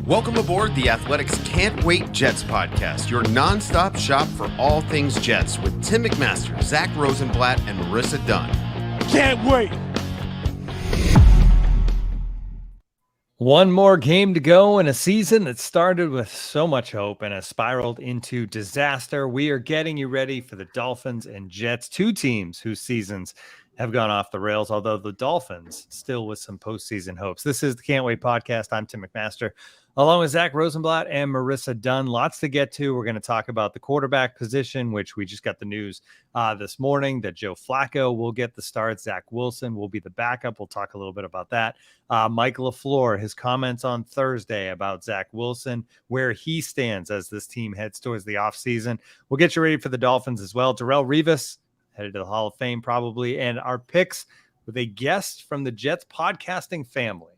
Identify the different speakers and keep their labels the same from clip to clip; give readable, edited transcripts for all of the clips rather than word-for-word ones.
Speaker 1: Welcome aboard the Athletics Can't Wait Jets podcast, your nonstop shop for all things Jets with Tim McMaster, Zack Rosenblatt, and Marissa Dunn.
Speaker 2: Can't wait!
Speaker 3: One more game to go in a season that started with so much hope and has spiraled into disaster. We are getting you ready for the Dolphins and Jets, two teams whose seasons have gone off the rails, although the Dolphins still with some postseason hopes. This is the Can't Wait podcast. I'm Tim McMaster, along with Zack Rosenblatt and Marissa Dunn. Lots to get to. We're going to talk about the quarterback position, which we just got the news this morning that Joe Flacco will get the start. Zach Wilson will be the backup. We'll talk a little bit about that. Mike LaFleur, his comments on Thursday about Zach Wilson, where he stands as this team heads towards the offseason. We'll get you ready for the Dolphins as well. Darrelle Revis, headed to the Hall of Fame probably, and our picks with a guest from the Jets podcasting family.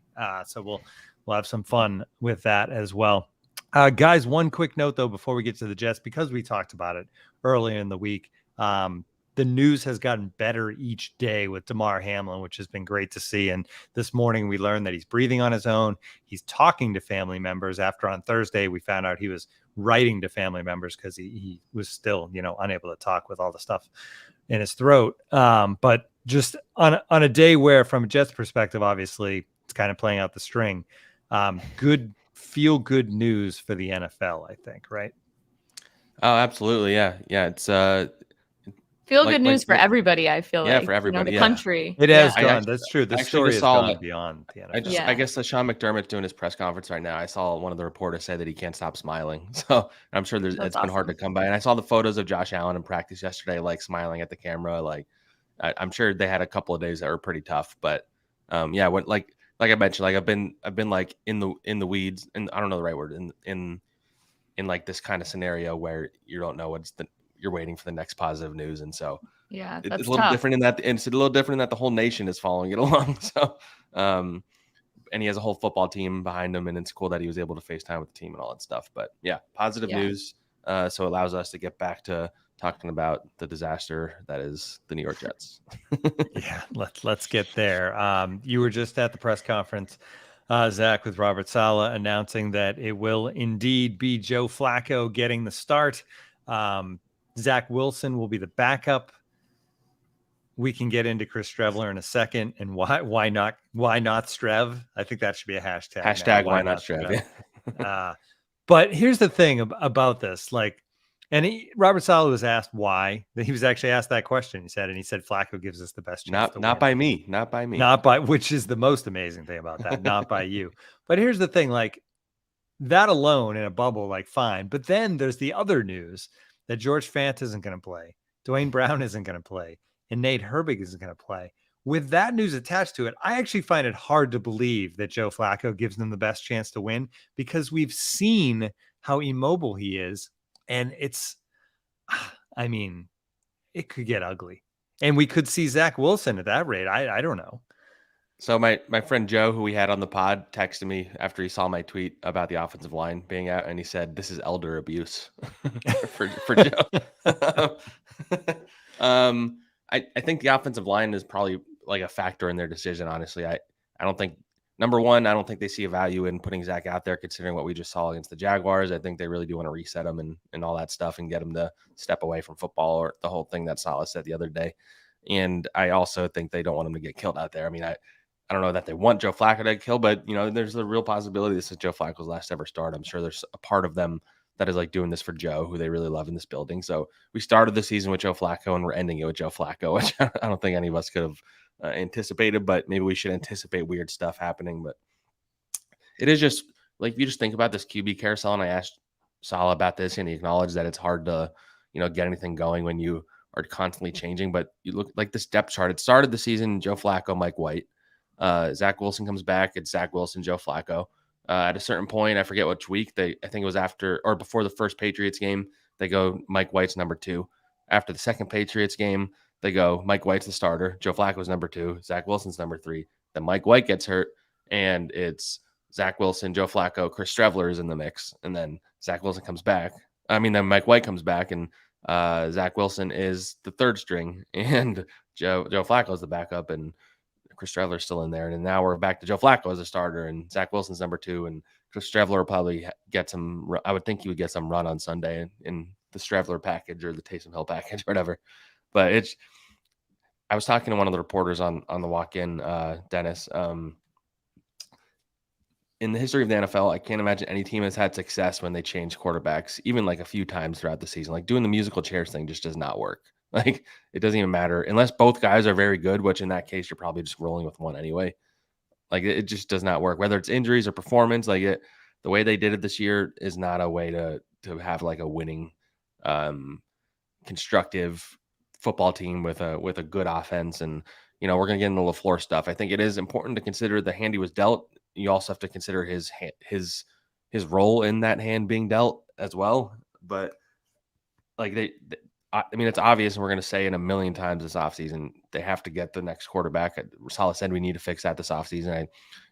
Speaker 3: So we'll have some fun with that as well. Guys, one quick note, though, before we get to the Jets, because we talked about it earlier in the week, the news has gotten better each day with Damar Hamlin, which has been great to see. And this morning we learned that he's breathing on his own. He's talking to family members after on Thursday we found out he was writing to family members because he was still, unable to talk with all the stuff in his throat. But just on a day where, from a Jets perspective, obviously it's kind of playing out the string. Good news for the NFL, I think, right?
Speaker 4: Oh, absolutely. Yeah. It's
Speaker 5: good news for everybody. I feel like
Speaker 4: for everybody,
Speaker 5: the country.
Speaker 3: It has gone. That's true. The story has gone
Speaker 4: it
Speaker 3: beyond the NFL.
Speaker 4: I guess Sean McDermott's doing his press conference right now. I saw one of the reporters say that he can't stop smiling. So I'm sure it's
Speaker 5: awesome.
Speaker 4: been hard to come by. And I saw the photos of Josh Allen in practice yesterday, like smiling at the camera. Like I'm sure they had a couple of days that were pretty tough, but when like I mentioned, like I've been like in the weeds, and I don't know the right word, in like this kind of scenario where you don't know you're waiting for the next positive news. And so
Speaker 5: that's
Speaker 4: it's a little different in that, and it's a little different in that the whole nation is following it along. So and he has a whole football team behind him, and it's cool that he was able to FaceTime with the team and all that stuff. But positive news. So it allows us to get back to talking about the disaster that is the New York Jets.
Speaker 3: Let's get there. You were just at the press conference, Zach, with Robert Saleh announcing that it will indeed be Joe Flacco getting the start. Zach Wilson will be the backup. We can get into Chris Streveler in a second, and why not Strev? I think that should be a hashtag.
Speaker 4: Hashtag why not Strev.
Speaker 3: But here's the thing about this, Robert Saleh was asked why. He was actually asked that question. He said Flacco gives us the best chance.
Speaker 4: Not by me.
Speaker 3: Which is the most amazing thing about that. Not by you. But here's the thing, that alone in a bubble, fine. But then there's the other news that George Fant isn't going to play, Dwayne Brown isn't going to play, and Nate Herbig isn't going to play. With that news attached to it, I actually find it hard to believe that Joe Flacco gives them the best chance to win, because we've seen how immobile he is. And it could get ugly. And we could see Zach Wilson at that rate. I don't know.
Speaker 4: So my friend Joe, who we had on the pod, texted me after he saw my tweet about the offensive line being out, and he said, "This is elder abuse for Joe." I think the offensive line is probably a factor in their decision. Honestly, I don't think. Number one, I don't think they see a value in putting Zach out there, considering what we just saw against the Jaguars. I think they really do want to reset him and all that stuff and get him to step away from football, or the whole thing that Saleh said the other day. And I also think they don't want him to get killed out there. I don't know that they want Joe Flacco to get killed, but there's a real possibility this is Joe Flacco's last ever start. I'm sure there's a part of them that is doing this for Joe, who they really love in this building. So we started the season with Joe Flacco, and we're ending it with Joe Flacco, which I don't think any of us could have anticipated, but maybe we should anticipate weird stuff happening. But it is just you just think about this QB carousel, and I asked Saleh about this, and he acknowledged that it's hard to get anything going when you are constantly changing. But you look like this depth chart. It started the season Joe Flacco, Mike White, Zach Wilson comes back. It's Zach Wilson, Joe Flacco. At a certain point, I forget which week, I think it was after or before the first Patriots game, they go Mike White's number 2. After the second Patriots game, they go Mike White's the starter, Joe Flacco's number 2, Zach Wilson's number 3. Then Mike White gets hurt, and it's Zach Wilson, Joe Flacco, Chris Streveler is in the mix, and then Zach Wilson comes back. Then Mike White comes back, and Zach Wilson is the third string, and Joe Flacco is the backup, and Chris Streveler's still in there. And now we're back to Joe Flacco as a starter, and Zach Wilson's number 2, and Because Stravler will probably get some. I would think he would get some run on Sunday in the Stravler package or the Taysom Hill package or whatever. But I was talking to one of the reporters on the walk-in, Dennis. In the history of the NFL, I can't imagine any team has had success when they change quarterbacks, even like a few times throughout the season. Like doing the musical chairs thing just does not work. Like it doesn't even matter unless both guys are very good, which in that case, you're probably just rolling with one anyway. Like it just does not work, whether it's injuries or performance. Like the way they did it this year is not a way to have like a winning, constructive football team with a good offense. And, we're going to get into LaFleur stuff. I think it is important to consider the hand he was dealt. You also have to consider his role in that hand being dealt as well. But like it's obvious, and we're going to say it a million times this offseason, they have to get the next quarterback. Saleh said we need to fix that this offseason. I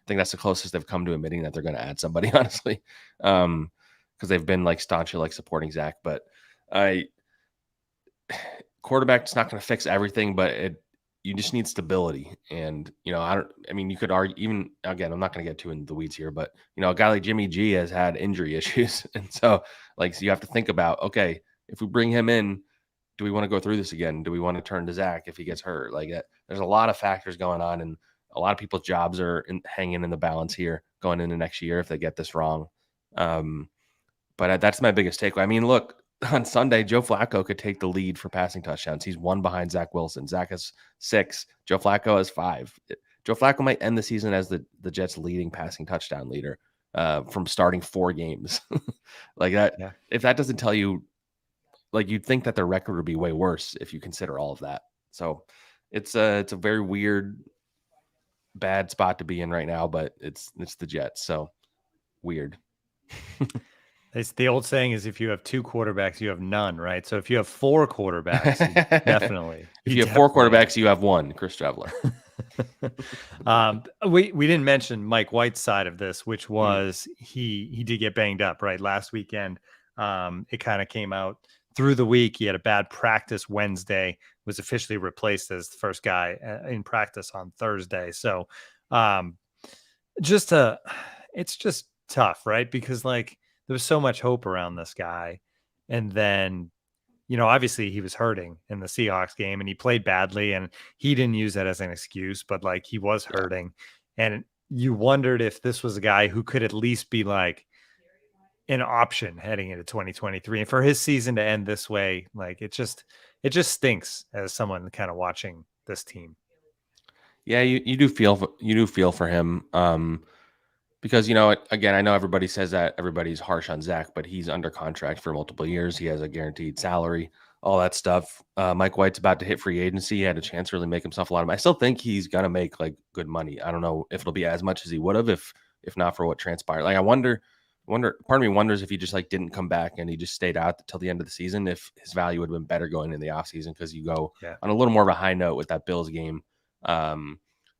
Speaker 4: think that's the closest they've come to admitting that they're going to add somebody, honestly, because they've been like staunchly like supporting Zach. But quarterback's not going to fix everything, but you just need stability. And, you could argue, even again, I'm not going to get too into the weeds here, but, a guy like Jimmy G has had injury issues. And so you have to think about, okay, if we bring him in, do we want to go through this again? Do we want to turn to Zach if he gets hurt? There's a lot of factors going on, and a lot of people's jobs are hanging in the balance here going into next year if they get this wrong. But that's my biggest takeaway. I mean, look, on Sunday, Joe Flacco could take the lead for passing touchdowns. He's 1 behind Zach Wilson. Zach has 6. Joe Flacco has 5. Joe Flacco might end the season as the Jets' leading passing touchdown leader from starting 4 games. Like that. Yeah. If that doesn't tell you, you'd think that their record would be way worse if you consider all of that. So it's a very weird, bad spot to be in right now, but it's the Jets. So weird.
Speaker 3: It's the old saying is if you have 2 quarterbacks, you have none, right? So if you have 4 quarterbacks, definitely.
Speaker 4: If you have 4 quarterbacks, you have 1, Chris Stravler.
Speaker 3: We didn't mention Mike White's side of this, which was he did get banged up, right? Last weekend, it kind of came out through the week. He had a bad practice Wednesday, was officially replaced as the first guy in practice on Thursday. So it's just tough, right? Because there was so much hope around this guy. And then, obviously he was hurting in the Seahawks game and he played badly, and he didn't use that as an excuse, but he was hurting. And you wondered if this was a guy who could at least be an option heading into 2023. And for his season to end this way, it just stinks as someone kind of watching this team.
Speaker 4: Yeah, you do feel for him. Because, again, I know everybody says that everybody's harsh on Zach, but he's under contract for multiple years. He has a guaranteed salary, all that stuff. Mike White's about to hit free agency. He had a chance to really make himself a lot of money. I still think he's going to make good money. I don't know if it'll be as much as he would have if not for what transpired. I wonder, part of me wonders if he just didn't come back and he just stayed out till the end of the season, if his value would have been better going in the offseason, because you go on a little more of a high note with that Bills game.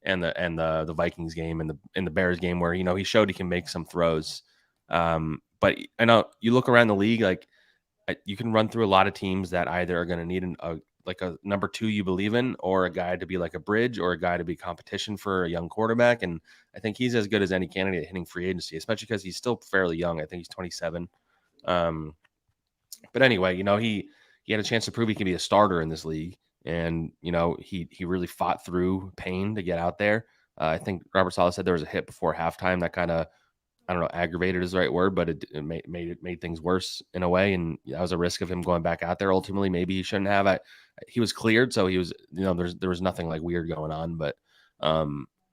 Speaker 4: And the Vikings game and the Bears game where, he showed he can make some throws. But I know you look around the league, you can run through a lot of teams that either are going to need a number 2 you believe in, or a guy to be a bridge, or a guy to be competition for a young quarterback. And I think he's as good as any candidate hitting free agency, especially because he's still fairly young. I think he's 27. But anyway, he had a chance to prove he can be a starter in this league. And, he really fought through pain to get out there. I think Robert Saleh said there was a hit before halftime that kind of, I don't know, aggravated is the right word, but it made things worse in a way. And that was a risk of him going back out there. Ultimately, maybe he shouldn't have. He was cleared, so he was, there was nothing weird going on. But,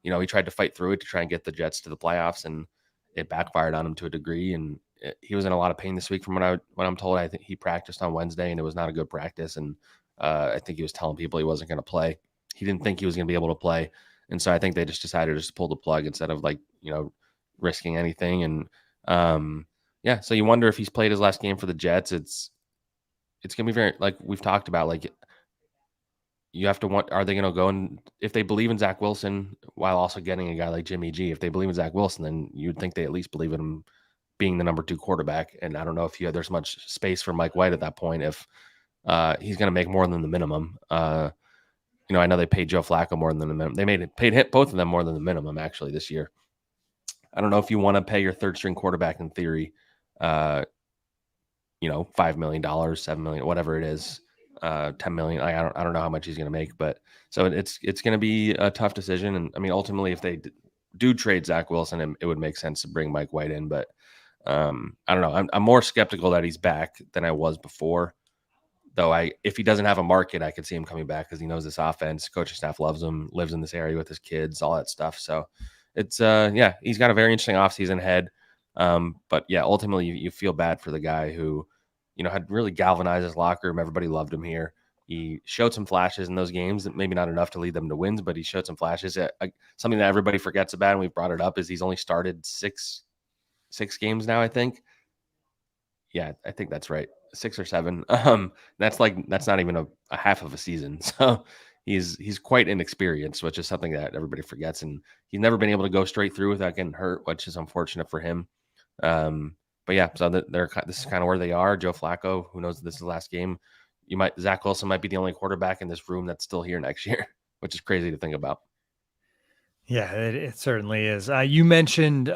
Speaker 4: he tried to fight through it to try and get the Jets to the playoffs, and it backfired on him to a degree. And he was in a lot of pain this week from what I'm told. I think he practiced on Wednesday, and it was not a good practice. And I think he was telling people he wasn't going to play. He didn't think he was going to be able to play. And so I think they just decided to pull the plug instead of risking anything. And so you wonder if he's played his last game for the Jets. It's going to be very, we've talked about, you have to are they going to go, and if they believe in Zach Wilson while also getting a guy like Jimmy G, if they believe in Zach Wilson, then you'd think they at least believe in him being the number 2 quarterback. And I don't know if there's much space for Mike White at that point if he's going to make more than the minimum. I know they paid Joe Flacco more than the minimum. They paid both of them more than the minimum actually this year. I don't know if you want to pay your third string quarterback in theory, $5 million, $7 million, whatever it is, $10 million. I don't know how much he's going to make, but so it's going to be a tough decision. And I mean, ultimately, if they do trade Zach Wilson, it would make sense to bring Mike White in, but I don't know. I'm more skeptical that he's back than I was before. Though if he doesn't have a market, I could see him coming back because he knows this offense. Coaching staff loves him, lives in this area with his kids, all that stuff. So it's he's got a very interesting offseason ahead. But yeah, ultimately you feel bad for the guy who, had really galvanized his locker room. Everybody loved him here. He showed some flashes in those games, maybe not enough to lead them to wins, but he showed some flashes. Something that everybody forgets about, and we've brought it up, is he's only started six games now, I think. Yeah, I think that's right. 6 or 7. That's not even a half of a season. So he's quite inexperienced, which is something that everybody forgets. And he's never been able to go straight through without getting hurt, which is unfortunate for him. But yeah, so this is kind of where they are. Joe Flacco, who knows this is the last game. Zach Wilson might be the only quarterback in this room that's still here next year, which is crazy to think about.
Speaker 3: Yeah, it certainly is. You mentioned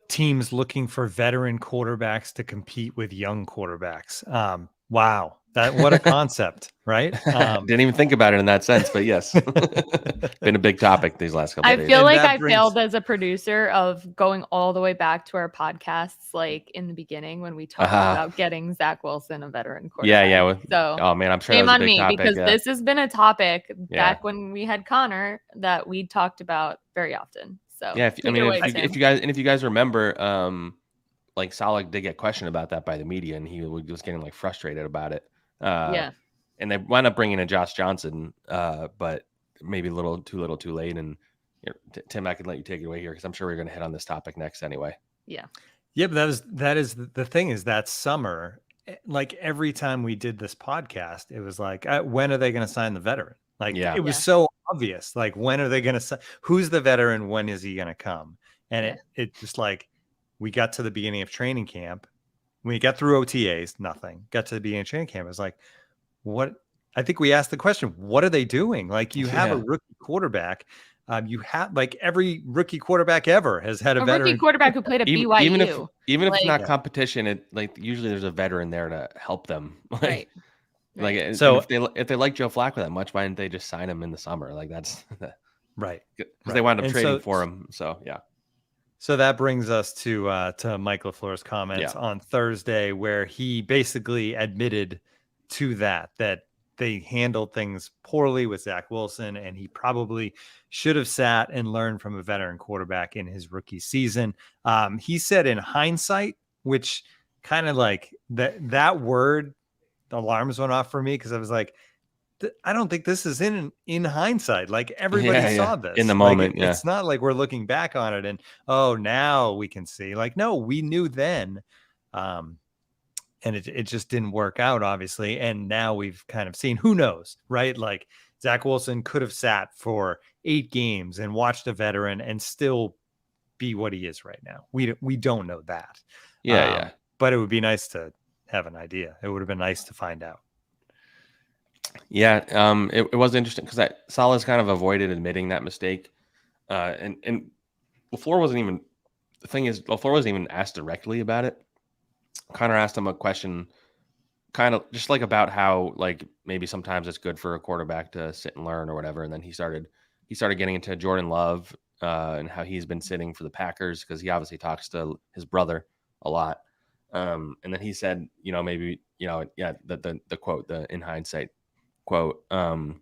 Speaker 3: teams looking for veteran quarterbacks to compete with young quarterbacks. Wow. What a concept, right?
Speaker 4: Didn't even think about it in that sense, but yes, been a big topic these last couple of days.
Speaker 5: I feel like I failed as a producer of going all the way back to our podcasts, like in the beginning when we talked about getting Zach Wilson, a veteran quarterback.
Speaker 4: Yeah.
Speaker 5: So,
Speaker 4: oh man, I'm sure
Speaker 5: shame
Speaker 4: that was
Speaker 5: on
Speaker 4: a big
Speaker 5: me
Speaker 4: topic,
Speaker 5: because this has been a topic back when we had Connor that we talked about very often. So
Speaker 4: yeah, if you guys remember, like Saleh did get questioned about that by the media, and he was getting like frustrated about it. And they wound up bringing in Josh Johnson, but maybe a little too late. And Tim, I can let you take it away here because I'm sure we're going to hit on this topic next anyway.
Speaker 3: Yeah, but that is the thing is that summer, like every time we did this podcast, it was like, when are they going to sign the veteran? Like it was so obvious. Like, when are they going to sign? Who's the veteran? When is he going to come? And it just like, we got to the beginning of training camp. We got through OTAs, nothing. Got to the beginning of training camp. It was like, what? I think we asked the question, what are they doing? Like, you have a rookie quarterback. You have like every rookie quarterback ever has had a veteran
Speaker 5: rookie quarterback who played at BYU.
Speaker 4: Even if it's not competition, it like usually there's a veteran there to help them.
Speaker 5: Right.
Speaker 4: Like, so if they like Joe Flacco that much, why didn't they just sign him in the summer? Like that's
Speaker 3: right.
Speaker 4: Because they wound up trading for him. So yeah.
Speaker 3: So that brings us to Mike LaFleur's comments on Thursday, where he basically admitted to that they handled things poorly with Zach Wilson, and he probably should have sat and learned from a veteran quarterback in his rookie season. He said in hindsight, which kind of like that word, the alarms went off for me because I was like, I don't think this is in hindsight. Like everybody saw this
Speaker 4: in the moment.
Speaker 3: Like, it's not like we're looking back on it and now we can see. Like, no, we knew then, and it just didn't work out, obviously. And now we've kind of seen. Who knows, right? Like Zach Wilson could have sat for 8 games and watched a veteran and still be what he is right now. We don't know that. But it would be nice to have an idea. It would have been nice to find out.
Speaker 4: Yeah, it was interesting because Saleh's kind of avoided admitting that mistake, and LaFleur wasn't even. The thing is, LaFleur wasn't even asked directly about it. Connor asked him a question, kind of just like about how like maybe sometimes it's good for a quarterback to sit and learn or whatever, and then he started getting into Jordan Love and how he's been sitting for the Packers because he obviously talks to his brother a lot, and then he said, maybe the quote, the in hindsight quote. And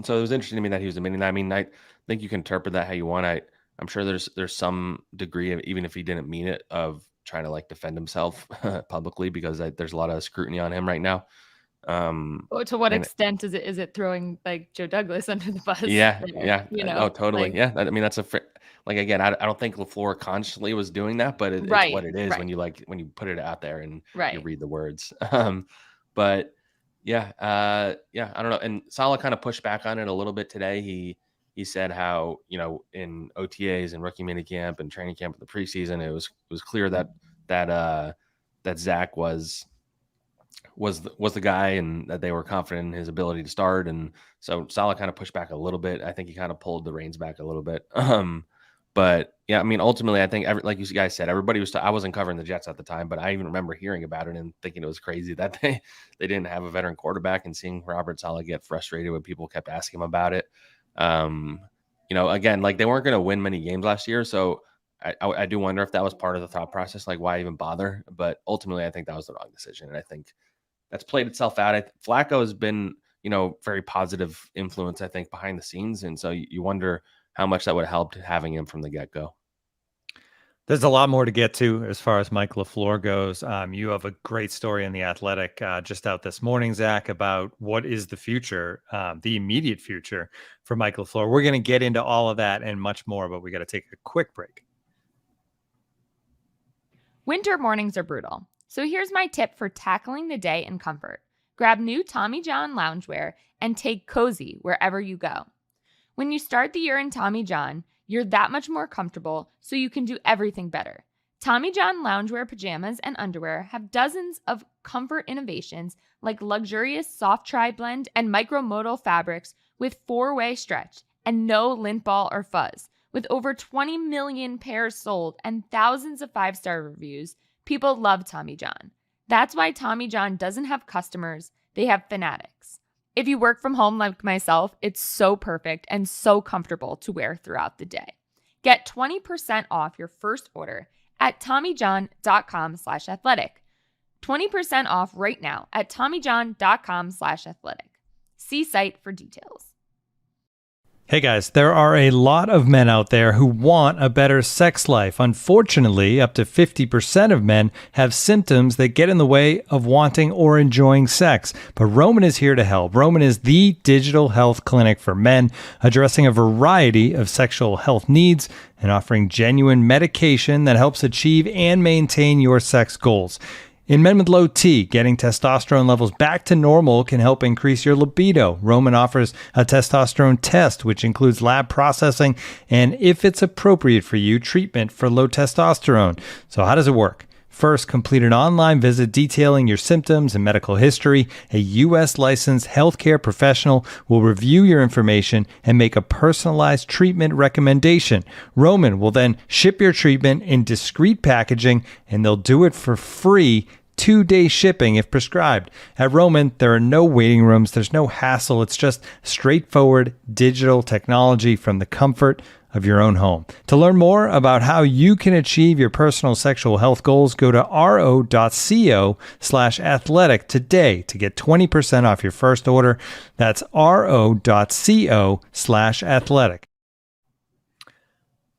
Speaker 4: so it was interesting to me that he was admitting that. I mean, I think you can interpret that how you want. I'm sure there's some degree of, even if he didn't mean it, of trying to like defend himself publicly because there's a lot of scrutiny on him right now.
Speaker 5: To what extent is it throwing like Joe Douglas under the bus?
Speaker 4: Yeah. Oh, totally. I mean, that's again, I don't think LaFleur consciously was doing that, but it's what it is when you put it out there and you read the words. But I don't know. And Saleh kind of pushed back on it a little bit today. He said how, in OTAs and rookie minicamp and training camp in the preseason, it was clear that Zach was the guy and that they were confident in his ability to start. And so Saleh kind of pushed back a little bit. I think he kind of pulled the reins back a little bit. But yeah, I mean, ultimately, I think like you guys said, everybody was. I wasn't covering the Jets at the time, but I even remember hearing about it and thinking it was crazy that they didn't have a veteran quarterback, and seeing Robert Saleh get frustrated when people kept asking him about it. Again, like they weren't going to win many games last year, so I do wonder if that was part of the thought process, like why even bother? But ultimately, I think that was the wrong decision, and I think that's played itself out. Flacco has been, very positive influence, I think, behind the scenes, and so you wonder how much that would have helped having him from the get-go.
Speaker 3: There's a lot more to get to as far as Mike LaFleur goes. You have a great story in The Athletic just out this morning, Zach, about what is the future, the immediate future for Mike LaFleur. We're going to get into all of that and much more, but we got to take a quick break.
Speaker 5: Winter mornings are brutal, so here's my tip for tackling the day in comfort. Grab new Tommy John loungewear and take cozy wherever you go. When you start the year in Tommy John, you're that much more comfortable, so you can do everything better. Tommy John loungewear pajamas and underwear have dozens of comfort innovations like luxurious soft tri-blend and micromodal fabrics with 4-way stretch and no lint ball or fuzz. With over 20 million pairs sold and thousands of 5-star reviews, people love Tommy John. That's why Tommy John doesn't have customers, they have fanatics. If you work from home like myself, it's so perfect and so comfortable to wear throughout the day. Get 20% off your first order at TommyJohn.com/athletic. 20% off right now at TommyJohn.com/athletic. See site for details.
Speaker 3: Hey guys, there are a lot of men out there who want a better sex life. Unfortunately, up to 50% of men have symptoms that get in the way of wanting or enjoying sex. But Roman is here to help. Roman is the digital health clinic for men, addressing a variety of sexual health needs and offering genuine medication that helps achieve and maintain your sex goals. In men with low T, getting testosterone levels back to normal can help increase your libido. Roman offers a testosterone test, which includes lab processing and, if it's appropriate for you, treatment for low testosterone. So how does it work? First, complete an online visit detailing your symptoms and medical history. A U.S. licensed healthcare professional will review your information and make a personalized treatment recommendation. Roman will then ship your treatment in discreet packaging, and they'll do it for free. 2-day shipping if prescribed. At Roman, there are no waiting rooms. There's no hassle. It's just straightforward digital technology from the comfort of your own home. To learn more about how you can achieve your personal sexual health goals, go to ro.co/athletic today to get 20% off your first order. That's ro.co/athletic.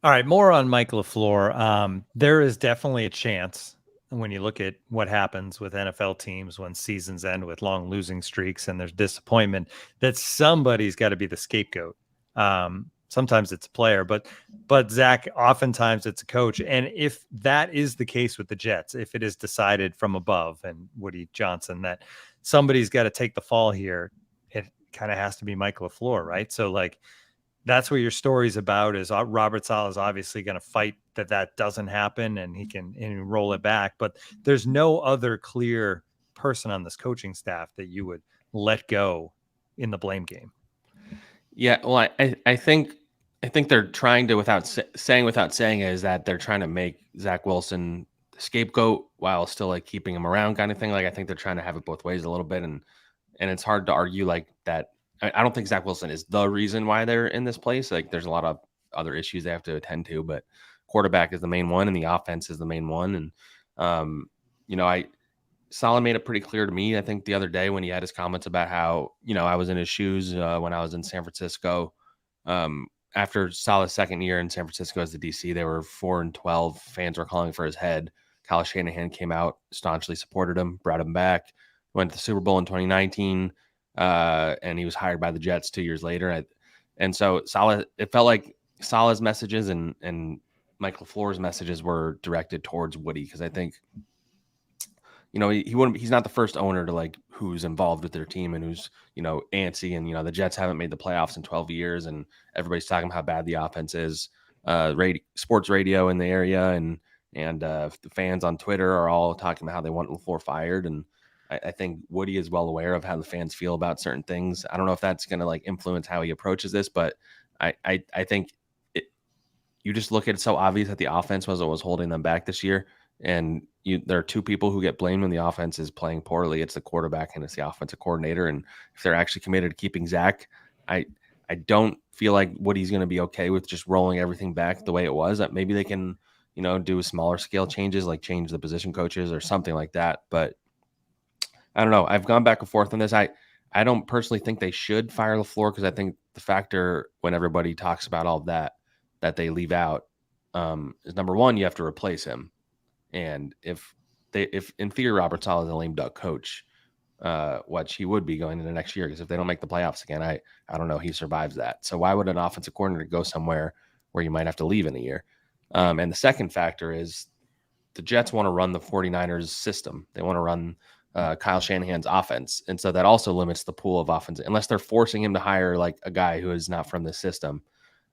Speaker 3: All right, more on Mike LaFleur. There is definitely a chance, when you look at what happens with NFL teams when seasons end with long losing streaks and there's disappointment, that somebody's got to be the scapegoat. Sometimes it's a player, but Zach, oftentimes it's a coach. And if that is the case with the Jets, if it is decided from above and Woody Johnson that somebody's got to take the fall here, it kind of has to be Mike LaFleur, right? So like, that's what your story's about, is Robert Saleh is obviously going to fight that doesn't happen and he can roll it back. But there's no other clear person on this coaching staff that you would let go in the blame game.
Speaker 4: Yeah, well, I think they're trying to, without saying, is that they're trying to make Zach Wilson the scapegoat while still like keeping him around, kind of thing. Like I think they're trying to have it both ways a little bit, and it's hard to argue like that. I don't think Zach Wilson is the reason why they're in this place. Like there's a lot of other issues they have to attend to, but quarterback is the main one and the offense is the main one. And, Saleh made it pretty clear to me, I think the other day when he had his comments about how, I was in his shoes when I was in San Francisco. After Saleh's second year in San Francisco as the DC, they were 4-12. Fans were calling for his head. Kyle Shanahan came out, staunchly supported him, brought him back, went to the Super Bowl in 2019. And he was hired by the Jets 2 years later. And so Saleh, it felt like Saleh's messages and Mike LaFleur's messages were directed towards Woody, because I think, he's not the first owner to like who's involved with their team and who's, antsy. And, the Jets haven't made the playoffs in 12 years and everybody's talking about how bad the offense is. Sports radio in the area and the fans on Twitter are all talking about how they want LaFleur fired. And I think Woody is well aware of how the fans feel about certain things. I don't know if that's going to like influence how he approaches this, but I think you just look at it so obvious that the offense was what was holding them back this year. And there are two people who get blamed when the offense is playing poorly. It's the quarterback and it's the offensive coordinator. And if they're actually committed to keeping Zach, I don't feel like Woody's going to be okay with just rolling everything back the way it was. That maybe they can, do smaller scale changes, like change the position coaches or something like that. But I don't know. I've gone back and forth on this. I don't personally think they should fire LaFleur, because I think the factor when everybody talks about all of that they leave out is, number one, you have to replace him. And if in theory Robert Saleh is a lame duck coach, which he would be going into next year, because if they don't make the playoffs again, I don't know he survives that. So why would an offensive coordinator go somewhere where you might have to leave in a year? And the second factor is the Jets want to run the 49ers system. They want to run Kyle Shanahan's offense. And so that also limits the pool of offense, unless they're forcing him to hire like a guy who is not from the system,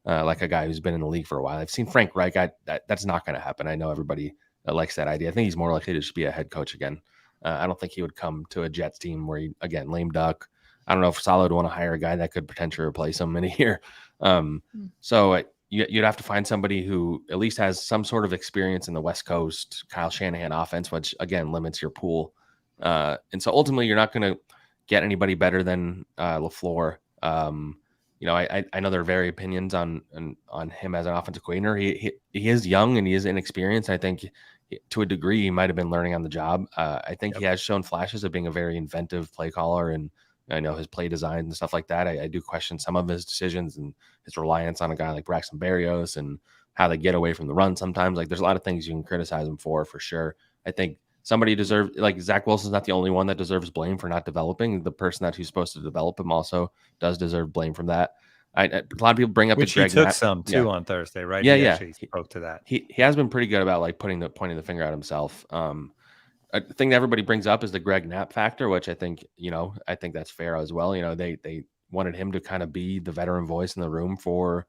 Speaker 4: like a guy who's been in the league for a while. I've seen Frank Reich. That's not going to happen. I know everybody likes that idea. I think he's more likely to just be a head coach again. I don't think he would come to a Jets team where again, lame duck. I don't know if Saleh would want to hire a guy that could potentially replace him in a year. So you'd have to find somebody who at least has some sort of experience in the West Coast Kyle Shanahan offense, which again limits your pool. And so ultimately, you're not going to get anybody better than LaFleur. I know there are various opinions on him as an offensive coordinator. He is young and he is inexperienced. I think to a degree he might have been learning on the job. I think he has shown flashes of being a very inventive play caller, and I know his play design and stuff like that. I do question some of his decisions and his reliance on a guy like Braxton Berrios and how they get away from the run sometimes. Like, there's a lot of things you can criticize him for sure. I think somebody deserves, like, Zach Wilson's not the only one that deserves blame for not developing. The person who's supposed to develop him also does deserve blame from that. A lot of people bring up
Speaker 3: which
Speaker 4: the Greg
Speaker 3: he took
Speaker 4: Knapp,
Speaker 3: some too on Thursday, right?
Speaker 4: Yeah,
Speaker 3: He spoke to that.
Speaker 4: He has been pretty good about like pointing the finger at himself. A thing that everybody brings up is the Greg Knapp factor, which I think that's fair as well. They wanted him to kind of be the veteran voice in the room for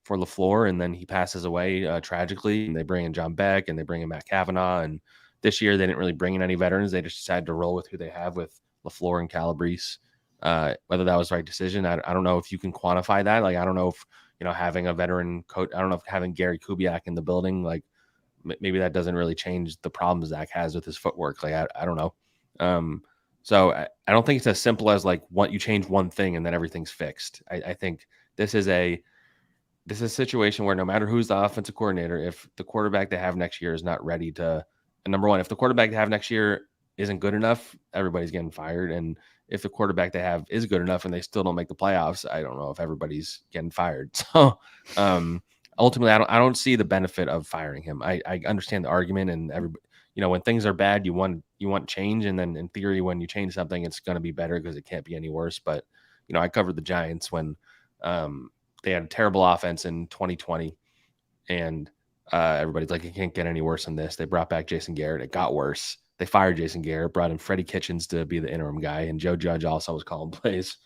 Speaker 4: LaFleur, and then he passes away tragically, and they bring in John Beck and they bring in Matt Kavanaugh, and this year they didn't really bring in any veterans. They just decided to roll with who they have with LaFleur and Calabrese. Whether that was the right decision, I don't know if you can quantify that. Like, I don't know if, having a veteran coach, I don't know if having Gary Kubiak in the building, like maybe that doesn't really change the problems Zach has with his footwork. Like, I don't know. So I don't think it's as simple as like you change one thing and then everything's fixed. I think this is a situation where no matter who's the offensive coordinator, if the quarterback they have next year is not ready to, and number one, if the quarterback they have next year isn't good enough, everybody's getting fired. And if the quarterback they have is good enough and they still don't make the playoffs, I don't know if everybody's getting fired. So ultimately, I don't see the benefit of firing him. I understand the argument, and everybody, when things are bad, you want change, and then in theory, when you change something, it's going to be better because it can't be any worse. But I covered the Giants when they had a terrible offense in 2020, and everybody's like, it can't get any worse than this. They brought back Jason Garrett. It got worse. They fired Jason Garrett, brought in Freddie Kitchens to be the interim guy, and Joe Judge also was calling plays,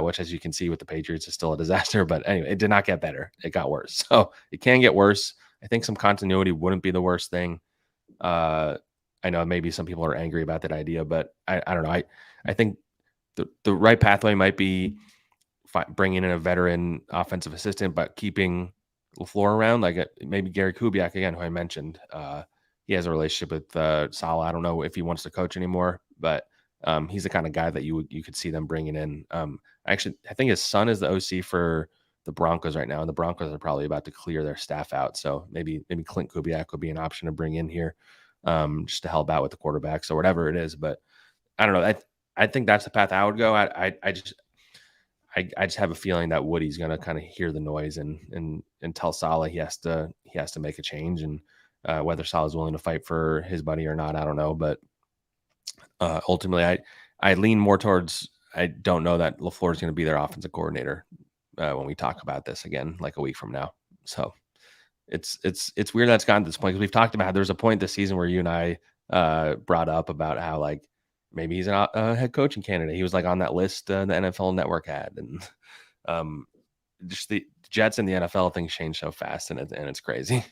Speaker 4: which, as you can see with the Patriots, is still a disaster. But anyway, it did not get better. It got worse. So it can get worse. I think some continuity wouldn't be the worst thing. I know maybe some people are angry about that idea, but I don't know. I think the right pathway might be bringing in a veteran offensive assistant, but keeping LaFleur around, like maybe Gary Kubiak, again, who I mentioned. He has a relationship with Saleh. I don't know if he wants to coach anymore, but he's the kind of guy that you could see them bringing in. I think his son is the OC for the Broncos right now, and the Broncos are probably about to clear their staff out. So maybe Clint Kubiak would be an option to bring in here, just to help out with the quarterbacks or whatever it is. But I don't know. I think that's the path I would go. I just have a feeling that Woody's going to kind of hear the noise and tell Saleh he has to make a change, and whether Saleh is willing to fight for his buddy or not, I don't know. But ultimately, I lean more towards, I don't know that LaFleur is going to be their offensive coordinator when we talk about this again, like a week from now. So it's weird that's gotten to this point, because we've talked about how there's a point this season where you and I brought up about how like maybe he's a head coaching candidate. He was like on that list the NFL Network had, and just the Jets and the NFL things change so fast, and it's crazy.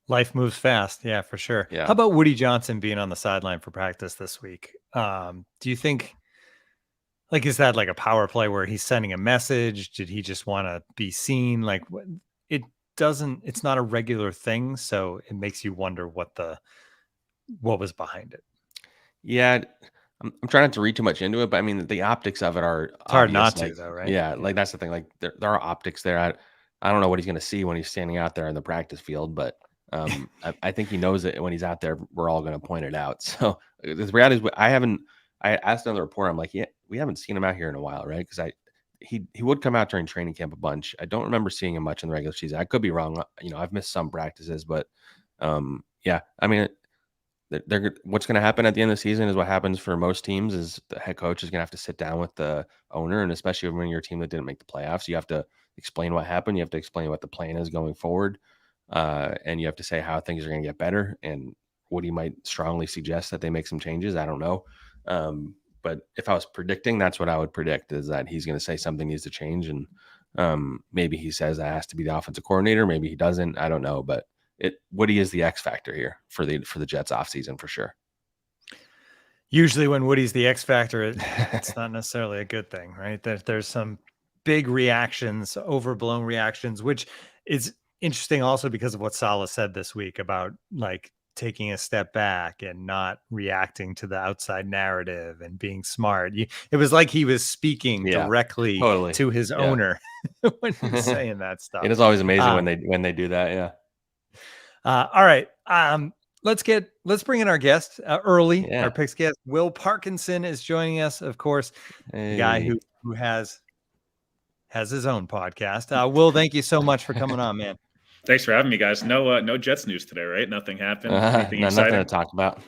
Speaker 3: Life moves fast. Yeah, for sure.
Speaker 4: Yeah.
Speaker 3: How about Woody Johnson being on the sideline for practice this week? Do you think, like, is that like a power play where he's sending a message? Did he just want to be seen? Like, it's not a regular thing. So it makes you wonder what was behind it.
Speaker 4: Yeah. I'm trying not to read too much into it, but I mean, the optics of it are
Speaker 3: It's hard
Speaker 4: obvious,
Speaker 3: not to, though, right?
Speaker 4: Yeah, like that's the thing. Like there are optics there. I don't know what he's going to see when he's standing out there in the practice field, but I think he knows it when he's out there. We're all going to point it out. So the reality is, I asked another reporter, I'm like, yeah, we haven't seen him out here in a while, right? Because he would come out during training camp a bunch. I don't remember seeing him much in the regular season. I could be wrong. I've missed some practices, but yeah, I mean. What's going to happen at the end of the season is what happens for most teams is the head coach is going to have to sit down with the owner, and especially when you're a team that didn't make the playoffs, you have to explain what happened. You have to explain what the plan is going forward. And you have to say how things are going to get better and what he might strongly suggest that they make some changes. I don't know. But if I was predicting, that's what I would predict is that he's going to say something needs to change. And maybe he says that has to be the offensive coordinator. Maybe he doesn't. I don't know, but Woody is the X factor here for the Jets offseason for sure.
Speaker 3: Usually when Woody's the X factor, it's not necessarily a good thing, right? There's some big reactions, overblown reactions, which is interesting also because of what Saleh said this week about like taking a step back and not reacting to the outside narrative and being smart. It was like he was speaking directly to his owner when he was saying that stuff.
Speaker 4: It is always amazing when they do that. Yeah.
Speaker 3: All right. Let's bring in our guest early. Our picks guest, Will Parkinson, is joining us. Of course, the guy who has his own podcast. Will, thank you so much for coming on, man.
Speaker 2: Thanks for having me, guys. No Jets news today, right? Nothing happened. Anything exciting?
Speaker 4: Nothing to talk about.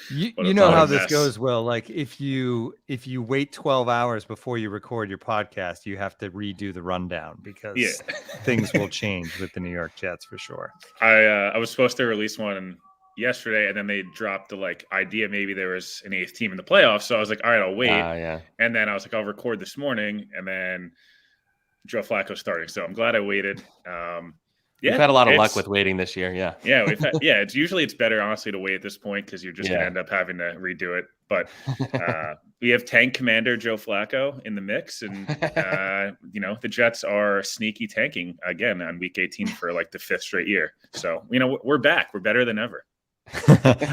Speaker 3: You know how this goes, Will. Like if you wait 12 hours before you record your podcast, you have to redo the rundown because things will change with the New York Jets for sure.
Speaker 2: I was supposed to release one yesterday, and then they dropped the idea maybe there was an 8th team in the playoffs. So I was like, all right, I'll wait. And then I was like, I'll record this morning, and then Joe Flacco starting. So I'm glad I waited.
Speaker 4: We've had a lot of luck with waiting this year.
Speaker 2: Yeah. It's better honestly to wait at this point because you're just going to end up having to redo it. But we have tank commander Joe Flacco in the mix, and the Jets are sneaky tanking again on week 18 for like the 5th straight year. So we're back. We're better than ever.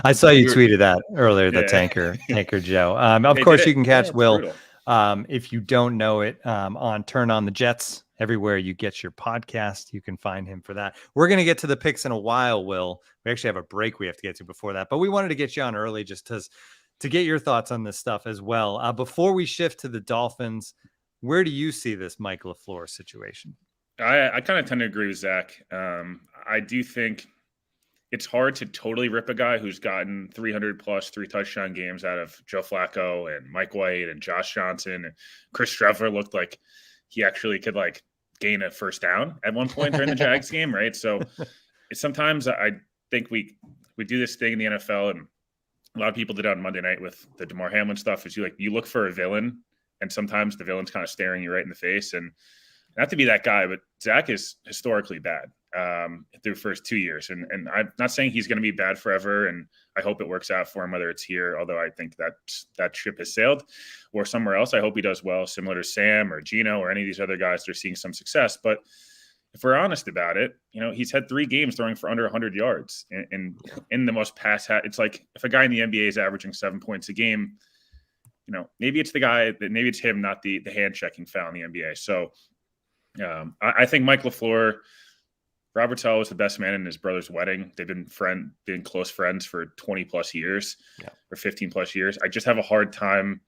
Speaker 3: I saw you tweeted that earlier. The tanker Joe. Of course, you can catch Will. If you don't know it, on Turn on the Jets, everywhere you get your podcast, you can find him for that. We're going to get to the picks in a while, Will. We actually have a break we have to get to before that, but we wanted to get you on early just to get your thoughts on this stuff as well. Before we shift to the Dolphins, where do you see this Mike LaFleur situation?
Speaker 2: I kind of tend to agree with Zach. I do think it's hard to totally rip a guy who's gotten 300 plus 3-touchdown games out of Joe Flacco and Mike White and Josh Johnson. And Chris Trevor looked like he actually could gain a first down at one point during the Jags game, right? So sometimes I think we do this thing in the NFL, and a lot of people did it on Monday night with the DeMar Hamlin stuff. Is you look for a villain, and sometimes the villain's kind of staring you right in the face. And not to be that guy, but Zach is historically bad through the first 2 years. And I'm not saying he's going to be bad forever, and I hope it works out for him, whether it's here, although I think that ship has sailed, or somewhere else. I hope he does well, similar to Sam or Gino or any of these other guys that are seeing some success. But if we're honest about it, he's had 3 games throwing for under 100 yards. And in the most it's like if a guy in the NBA is averaging 7 points a game, maybe it's maybe it's him, not the hand-checking foul in the NBA. So I think Mike LaFleur, Robert Saleh was the best man in his brother's wedding. They've been close friends for 20 plus years or 15 plus years. I just have a hard time.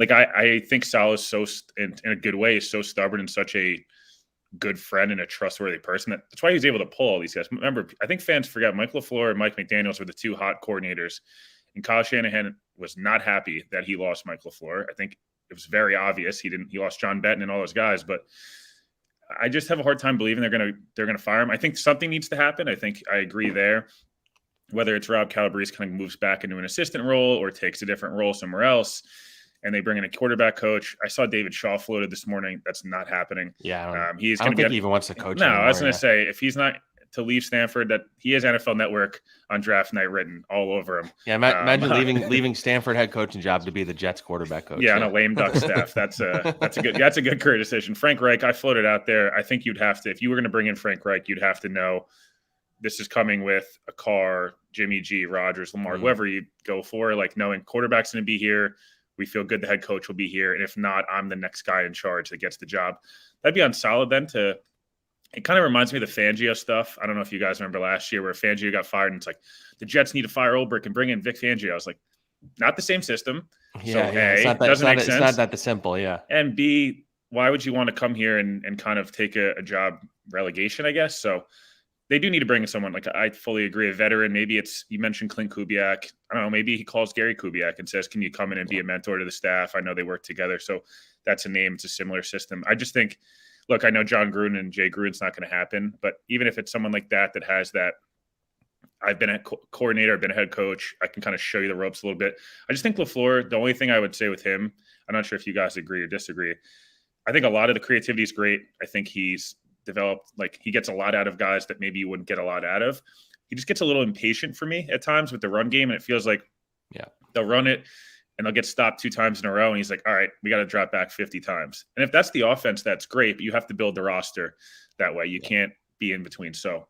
Speaker 2: I think Saleh is so, in a good way, is so stubborn and such a good friend and a trustworthy person. That's why he was able to pull all these guys. Remember, I think fans forget Mike LaFleur and Mike McDaniels were the 2 hot coordinators, and Kyle Shanahan was not happy that he lost Mike LaFleur. I think it was very obvious. He lost John Benton and all those guys, but I just have a hard time believing they're gonna fire him. I think something needs to happen. I think I agree there. Whether it's Rob Calabrese kind of moves back into an assistant role or takes a different role somewhere else, and they bring in a quarterback coach. I saw David Shaw floated this morning. That's not happening.
Speaker 4: Yeah, I don't think he even wants to coach.
Speaker 2: No, I was going to say if he's not to leave Stanford, that he has NFL Network on draft night written all over him.
Speaker 4: Yeah, imagine leaving Stanford head coaching job to be the Jets quarterback coach.
Speaker 2: Yeah, on a lame duck staff. That's a good career decision. Frank Reich, I floated out there. I think you'd have to, if you were going to bring in Frank Reich, you'd have to know this is coming with a Carr, Jimmy G, Rodgers, Lamar, whoever you go for, like knowing quarterback's going to be here. We feel good the head coach will be here. And if not, I'm the next guy in charge that gets the job. That'd be on solid then to – it kind of reminds me of the Fangio stuff. I don't know if you guys remember last year where Fangio got fired and it's like the Jets need to fire Ulbrich and bring in Vic Fangio. I was like, not the same system.
Speaker 4: Yeah,
Speaker 2: so, A,
Speaker 4: it doesn't make sense. It's not that simple, yeah.
Speaker 2: And B, why would you want to come here and kind of take a job relegation, I guess? So they do need to bring in someone. Like, I fully agree, a veteran. Maybe it's, you mentioned Clint Kubiak. I don't know, maybe he calls Gary Kubiak and says, can you come in and be a mentor to the staff? I know they work together. So that's a name. It's a similar system. I just think, look, I know John Gruden and Jay Gruden's not going to happen, but even if it's someone like that has that, I've been a coordinator, I've been a head coach, I can kind of show you the ropes a little bit. I just think LaFleur, the only thing I would say with him, I'm not sure if you guys agree or disagree. I think a lot of the creativity is great. I think he's developed, like he gets a lot out of guys that maybe you wouldn't get a lot out of. He just gets a little impatient for me at times with the run game, and it feels like they'll run it and they'll get stopped 2 times in a row. And he's like, all right, we got to drop back 50 times. And if that's the offense, that's great, but you have to build the roster that way. You can't be in between. So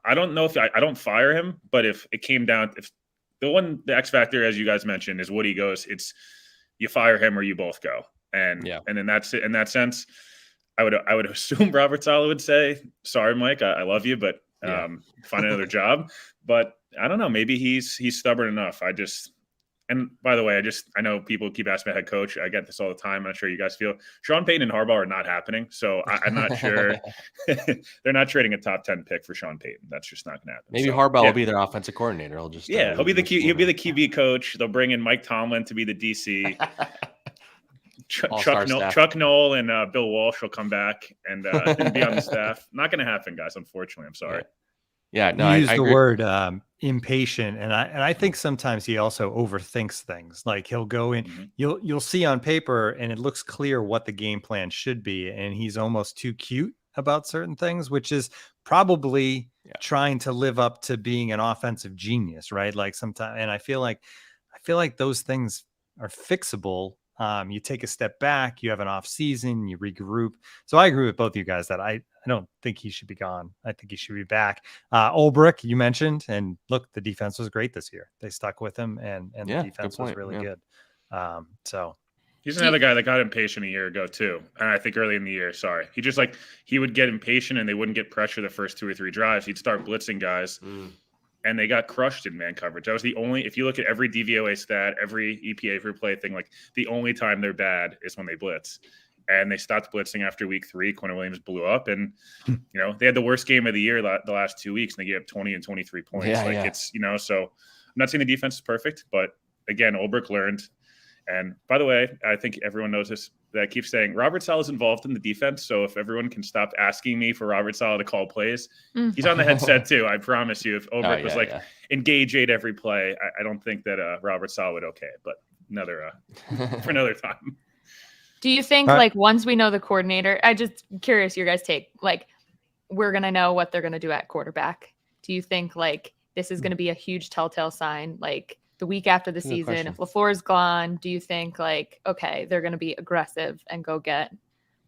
Speaker 2: I don't know if I don't fire him, but if it came down, if the X factor, as you guys mentioned, is Woody goes, it's you fire him or you both go. And then that's it. In that sense, I would assume Robert Saleh would say, sorry, Mike, I love you, but find another job. But I don't know, maybe he's stubborn enough. And by the way, I know people keep asking about head coach. I get this all the time. I'm not sure you guys feel. Sean Payton and Harbaugh are not happening. So I'm not sure. They're not trading a top 10 pick for Sean Payton. That's just not going to happen.
Speaker 4: Maybe Harbaugh will be their offensive coordinator. He'll just
Speaker 2: he'll be the QB coach. They'll bring in Mike Tomlin to be the DC. Chuck Noll and Bill Walsh will come back and be on the staff. Not going to happen, guys. Unfortunately, I'm sorry.
Speaker 3: Yeah, no, I use the word impatient, and I think sometimes he also overthinks things. Like he'll go in, you'll see on paper, and it looks clear what the game plan should be, and he's almost too cute about certain things, which is probably trying to live up to being an offensive genius, right? Like sometimes, and I feel like those things are fixable. You take a step back, you have an off season, you regroup. So I agree with both of you guys that I don't think he should be gone. I think he should be back. Ulbrich, you mentioned, and look, the defense was great this year. They stuck with him, and the defense was really good. So
Speaker 2: he's another guy that got impatient a year ago too. And I think early in the year, he would get impatient and they wouldn't get pressure the first 2 or 3 drives. He'd start blitzing guys. And they got crushed in man coverage. That was the only, if you look at every DVOA stat, every EPA per play thing, like the only time they're bad is when they blitz. And they stopped blitzing after week 3. Quentin Williams blew up. And, they had the worst game of the year the last 2 weeks. And they gave up 20 and 23 points. It's, so I'm not saying the defense is perfect. But, again, Ulbrich learned. And, by the way, I think everyone knows this. That I keep saying Robert Saleh is involved in the defense. So if everyone can stop asking me for Robert Saleh to call plays, he's on the headset too. I promise you. If Ulbrich was engage 8 every play, I don't think that Robert Saleh would okay. But for another time.
Speaker 5: Do you think once we know the coordinator, I just curious your guys' take, we're gonna know what they're gonna do at quarterback? Do you think this is gonna be a huge telltale sign? The week after the season, if LaFleur's gone, do you think okay, they're going to be aggressive and go get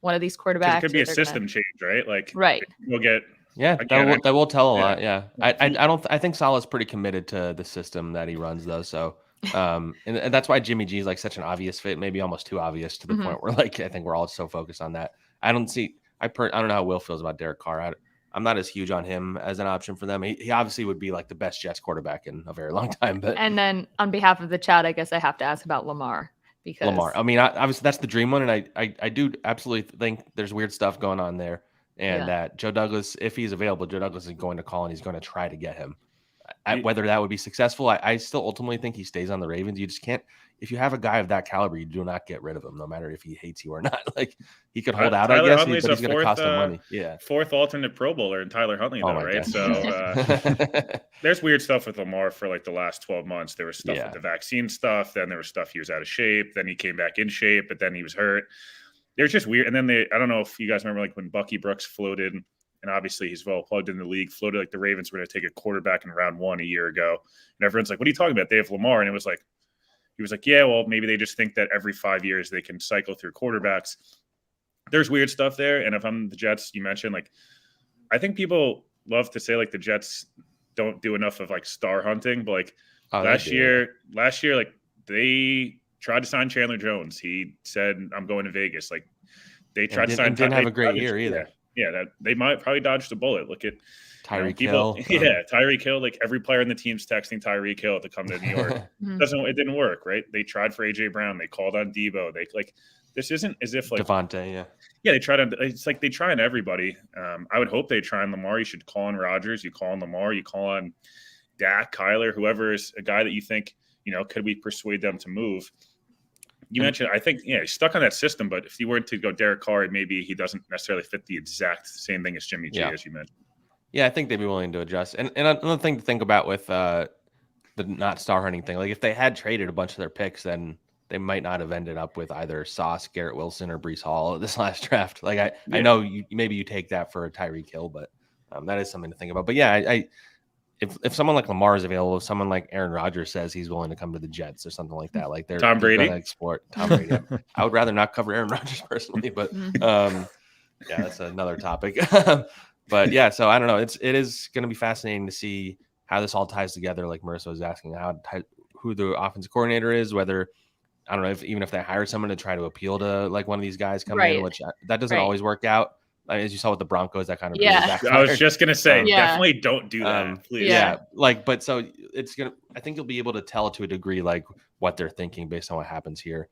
Speaker 5: one of these quarterbacks?
Speaker 2: It could be a system change, right?
Speaker 5: Right.
Speaker 2: We'll get.
Speaker 4: Yeah, that will tell a lot. Yeah, I think Saleh's pretty committed to the system that he runs though. So, and that's why Jimmy G is such an obvious fit, maybe almost too obvious to the point where I think we're all so focused on that. I don't know how Will feels about Derek Carr. I'm not as huge on him as an option for them. He obviously would be the best Jets quarterback in a very long time. But
Speaker 5: and then on behalf of the chat, I guess I have to ask about Lamar because
Speaker 4: I mean, obviously that's the dream one, and I do absolutely think there's weird stuff going on there, and that Joe Douglas, if he's available, Joe Douglas is going to call and he's going to try to get him. Whether that would be successful, I still ultimately think he stays on the Ravens. You just can't. If you have a guy of that caliber, you do not get rid of him, no matter if he hates you or not. He could hold out,
Speaker 2: Tyler
Speaker 4: I guess,
Speaker 2: Huntley's
Speaker 4: but he's going to cost him money. Yeah,
Speaker 2: 4th alternate Pro Bowler in Tyler Huntley, though, right?
Speaker 4: God.
Speaker 2: So there's weird stuff with Lamar for the last 12 months. There was stuff with the vaccine stuff. Then there was stuff he was out of shape. Then he came back in shape, but then he was hurt. There's just weird. And then I don't know if you guys remember when Bucky Brooks floated and obviously he's well plugged in the league, floated like the Ravens were going to take a quarterback in round 1 a year ago. And everyone's like, what are you talking about? They have Lamar. And he was like, yeah, well, maybe they just think that every 5 years they can cycle through quarterbacks. There's weird stuff there. And if I'm the Jets, you mentioned, like, I think people love to say like the Jets don't do enough of like star hunting, but like last year, like they tried to sign Chandler Jones. He said, I'm going to Vegas. Like they tried to sign.
Speaker 4: Didn't have a great year either.
Speaker 2: Yeah, that they might probably dodged a bullet. Look at
Speaker 4: Tyreek Hill.
Speaker 2: Yeah, Tyreek Hill. Like every player in the team's texting Tyreek Hill to come to New York. It didn't work, right? They tried for AJ Brown. They called on Debo. They like this isn't as if like
Speaker 4: Devontae.
Speaker 2: Yeah, they tried on. It's like they try on everybody. I would hope they try on Lamar. You should call on Rodgers. You call on Lamar. You call on Dak, Kyler, whoever is a guy that you think, could we persuade them to move? You mentioned, I think, he's stuck on that system, but if you were to go Derek Carr, maybe he doesn't necessarily fit the exact same thing as Jimmy G, as you mentioned.
Speaker 4: Yeah, I think they'd be willing to adjust. And another thing to think about with the not star hunting thing, like if they had traded a bunch of their picks, then they might not have ended up with either Sauce, Garrett Wilson, or Breece Hall this last draft. Like I know maybe you take that for a Tyreek Hill, but that is something to think about. But yeah, if someone like Lamar is available, if someone like Aaron Rodgers says he's willing to come to the Jets or something like that, like they're
Speaker 2: Tom Brady,
Speaker 4: explore Tom Brady. I would rather not cover Aaron Rodgers personally, but yeah, that's another topic. But yeah, so I don't know. It is going to be fascinating to see how this all ties together. Like Marissa was asking, who the offensive coordinator is, whether I don't know if they hire someone to try to appeal to like one of these guys coming in, which that doesn't always work out. As you saw with the Broncos, that kind of
Speaker 2: I was just gonna say, definitely don't do that, please.
Speaker 4: Yeah, but so it's gonna. I think you'll be able to tell to a degree like what they're thinking based on what happens here.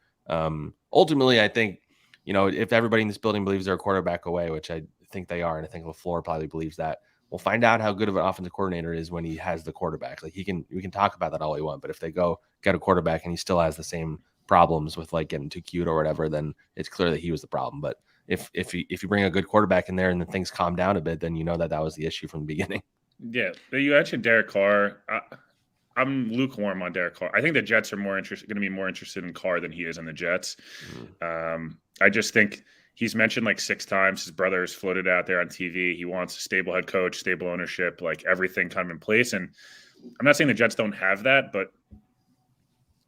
Speaker 4: Ultimately, I think if everybody in this building believes they're a quarterback away, which I think they are, and I think LaFleur probably believes that, we'll find out how good of an offensive coordinator is when he has the quarterback. Like we can talk about that all we want, but if they go get a quarterback and he still has the same problems with like getting too cute or whatever, then it's clear that he was the problem. But if you bring a good quarterback in there and then things calm down a bit, then that was the issue from the beginning. Yeah,
Speaker 2: you mentioned Derek Carr. I'm lukewarm on Derek Carr. I think the Jets are going to be more interested in Carr than he is in the Jets. I just think he's mentioned like 6 times. His brother has floated out there on TV. He wants a stable head coach, stable ownership, like everything kind of in place. And I'm not saying the Jets don't have that, but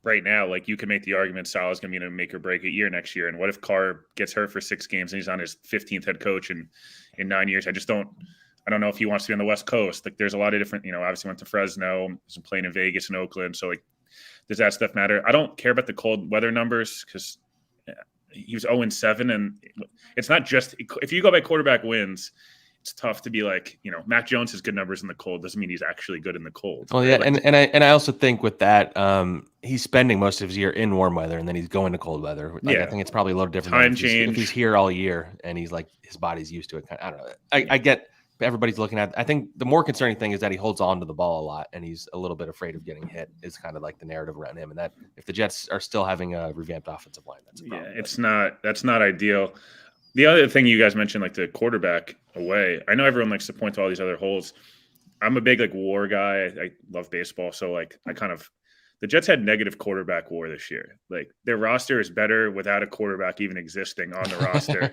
Speaker 2: right now, like you can make the argument Salah's going to be in a make or break a year next year. And what if Carr gets hurt for 6 games and he's on his 15th head coach in 9 years? I don't know if he wants to be on the West Coast. Like there's a lot of different, obviously went to Fresno, was playing in Vegas and Oakland. So like, does that stuff matter? I don't care about the cold weather numbers because he was 0-7. And it's not just, if you go by quarterback wins, it's tough to be like, Mac Jones has good numbers in the cold. Doesn't mean he's actually good in the cold.
Speaker 4: Well, yeah. And I also think with that, he's spending most of his year in warm weather and then he's going to cold weather. Like, I think it's probably a little different.
Speaker 2: Time change.
Speaker 4: If he's here all year and he's like, his body's used to it. I don't know. I get everybody's looking at, I think the more concerning thing is that he holds on to the ball a lot and he's a little bit afraid of getting hit is kind of like the narrative around him. And that if the Jets are still having a revamped offensive line, that's a problem.
Speaker 2: That's not ideal. The other thing you guys mentioned, like the quarterback away, I know everyone likes to point to all these other holes. I'm a big like war guy. I love baseball. So like the Jets had negative quarterback war this year. Like their roster is better without a quarterback even existing on the roster.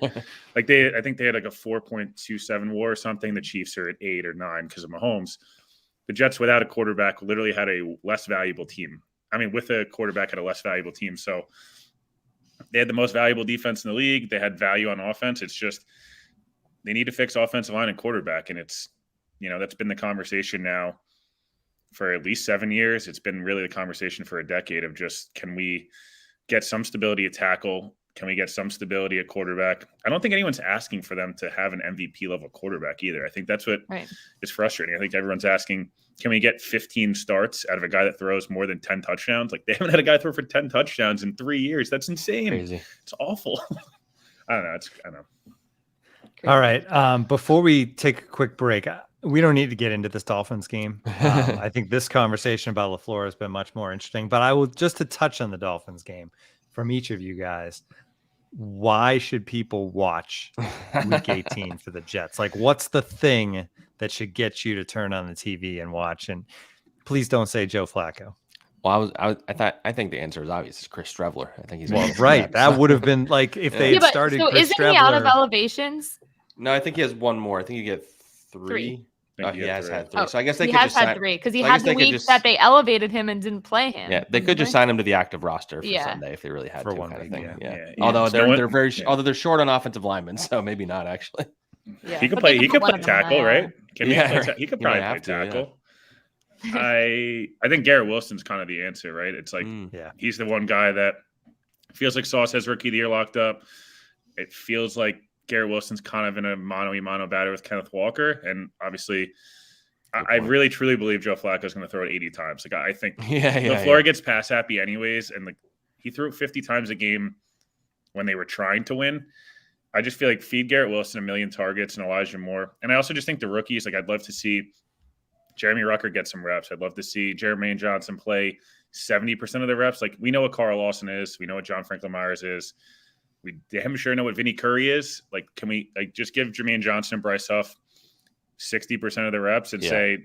Speaker 2: Like I think they had like a 4.27 war or something. The Chiefs are at 8 or 9 because of Mahomes. The Jets without a quarterback literally had a less valuable team. I mean, with a quarterback had a less valuable team. So they had the most valuable defense in the league. They had value on offense. It's just they need to fix offensive line and quarterback. And it's, that's been the conversation now for at least 7 years. It's been really the conversation for a decade of just, can we get some stability at tackle? Can we get some stability at quarterback? I don't think anyone's asking for them to have an MVP level quarterback either. I think that's what is frustrating. I think everyone's asking, can we get 15 starts out of a guy that throws more than 10 touchdowns? Like they haven't had a guy throw for 10 touchdowns in 3 years. That's insane.
Speaker 4: Crazy.
Speaker 2: It's awful. I don't know. I don't know.
Speaker 3: All right. Before we take a quick break, we don't need to get into this Dolphins game. I think this conversation about LaFleur has been much more interesting, but I will just to touch on the Dolphins game from each of you guys. Why should people watch week 18 for the Jets? Like, what's the thing that should get you to turn on the TV and watch? And please don't say Joe Flacco.
Speaker 4: Well, I think the answer is obvious. It's Chris Streveler. I think he's
Speaker 3: right. That would have been like if they had started.
Speaker 5: So
Speaker 3: Chris
Speaker 5: isn't
Speaker 3: Streveler,
Speaker 5: he out of elevations?
Speaker 4: No, I think he has one more. I think you get 3.
Speaker 2: I think
Speaker 4: He has
Speaker 2: three.
Speaker 4: had 3. So I guess they
Speaker 5: he
Speaker 4: could
Speaker 5: has
Speaker 4: just
Speaker 5: had
Speaker 4: sign.
Speaker 5: 3 because he
Speaker 4: I
Speaker 5: had
Speaker 4: guess
Speaker 5: the
Speaker 4: they could
Speaker 5: week
Speaker 4: just-
Speaker 5: that they elevated him and didn't play him.
Speaker 4: Yeah, they could just sign him to the active roster for
Speaker 5: Yeah.
Speaker 4: Sunday if they really had
Speaker 3: For
Speaker 4: to,
Speaker 3: one
Speaker 4: kind of
Speaker 3: week,
Speaker 4: thing.
Speaker 2: yeah.
Speaker 4: Yeah.
Speaker 2: Yeah.
Speaker 4: Although
Speaker 2: No one-
Speaker 4: they're very,
Speaker 2: yeah.
Speaker 4: although they're short on offensive linemen, so maybe not actually.
Speaker 5: Yeah,
Speaker 2: He could
Speaker 5: but
Speaker 2: play.
Speaker 5: they
Speaker 2: He
Speaker 5: put
Speaker 2: could
Speaker 5: one
Speaker 2: play
Speaker 5: of them on
Speaker 2: tackle,
Speaker 5: IR.
Speaker 2: right? He could
Speaker 4: He
Speaker 2: probably
Speaker 4: might
Speaker 2: play
Speaker 4: have to, yeah.
Speaker 2: tackle. I think Garrett Wilson's kind of the answer, right? It's like
Speaker 3: Yeah.
Speaker 2: he's the one guy that feels like Sauce has rookie of the year locked up. It feels like Garrett Wilson's kind of in a mano-a-mano battle with Kenneth Walker, and obviously, I really truly believe Joe Flacco is going to throw it 80 times. Like I think LaFleur gets pass happy anyways, and like he threw it 50 times a game when they were trying to win. I just feel like feed Garrett Wilson 1 million targets and Elijah Moore, and I also just think the rookies. Like I'd love to see Jeremy Rucker get some reps. I'd love to see Jermaine Johnson play 70% of the reps. Like we know what Carl Lawson is, we know what John Franklin Myers is. We damn sure know what Vinny Curry is. Like, can we like just give Jermaine Johnson and Bryce Huff 60% of the reps and say,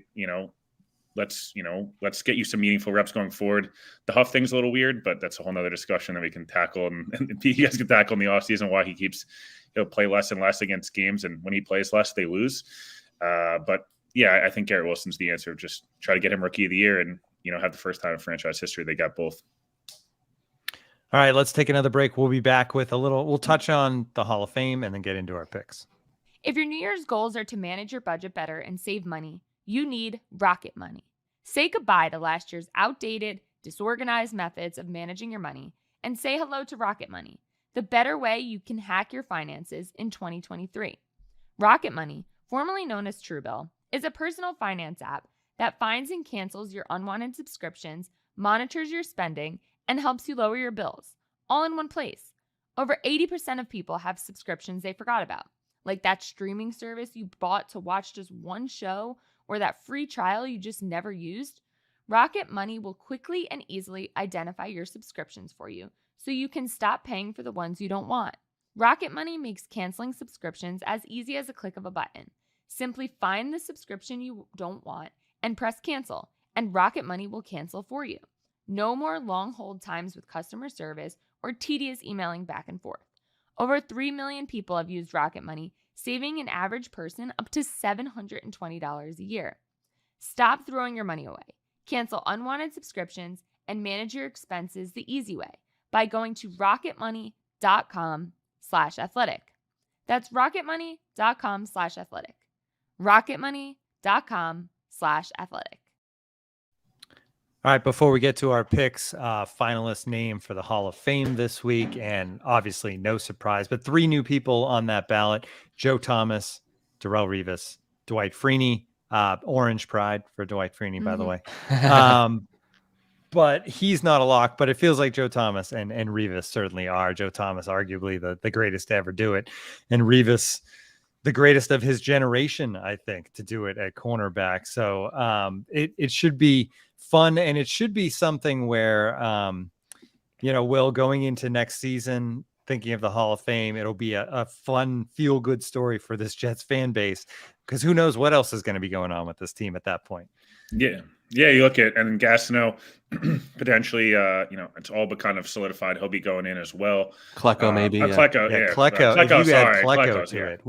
Speaker 2: let's get you some meaningful reps going forward. The Huff thing's a little weird, but that's a whole nother discussion that we can tackle and you guys can tackle in the offseason why he'll play less and less against games, and when he plays less, they lose. But yeah, I think Garrett Wilson's the answer. Just try to get him rookie of the year and have the first time in franchise history they got both.
Speaker 3: All right, let's take another break. We'll be back with we'll touch on the Hall of Fame and then get into our picks.
Speaker 5: If your New Year's goals are to manage your budget better and save money, you need Rocket Money. Say goodbye to last year's outdated, disorganized methods of managing your money and say hello to Rocket Money, the better way you can hack your finances in 2023. Rocket Money, formerly known as Truebill, is a personal finance app that finds and cancels your unwanted subscriptions, monitors your spending, and helps you lower your bills, all in one place. Over 80% of people have subscriptions they forgot about, like that streaming service you bought to watch just one show or that free trial you just never used. Rocket Money will quickly and easily identify your subscriptions for you so you can stop paying for the ones you don't want. Rocket Money makes canceling subscriptions as easy as a click of a button. Simply find the subscription you don't want and press cancel, and Rocket Money will cancel for you. No more long hold times with customer service or tedious emailing back and forth. Over 3 million people have used Rocket Money, saving an average person up to $720 a year. Stop throwing your money away. Cancel unwanted subscriptions and manage your expenses the easy way by going to rocketmoney.com/athletic. That's rocketmoney.com/athletic. rocketmoney.com/athletic.
Speaker 3: All right, before we get to our picks, finalist name for the Hall of Fame this week, and obviously no surprise, but 3 new people on that ballot: Joe Thomas, Darrelle Revis, Dwight Freeney, Orange Pride for Dwight Freeney, by the way. But he's not a lock, but it feels like Joe Thomas and Revis certainly are. Joe Thomas, arguably the greatest to ever do it, and Revis, the greatest of his generation, I think, to do it at cornerback. So it should be fun, and it should be something where, Will, going into next season, thinking of the Hall of Fame, it'll be a fun, feel-good story for this Jets fan base, because who knows what else is going to be going on with this team at that point.
Speaker 2: Yeah. You look at, and Gastineau, potentially, it's all but kind of solidified. He'll be going in as well.
Speaker 4: Klecko, maybe.
Speaker 2: Klecko,
Speaker 3: Klecko. If you add Klecko to it.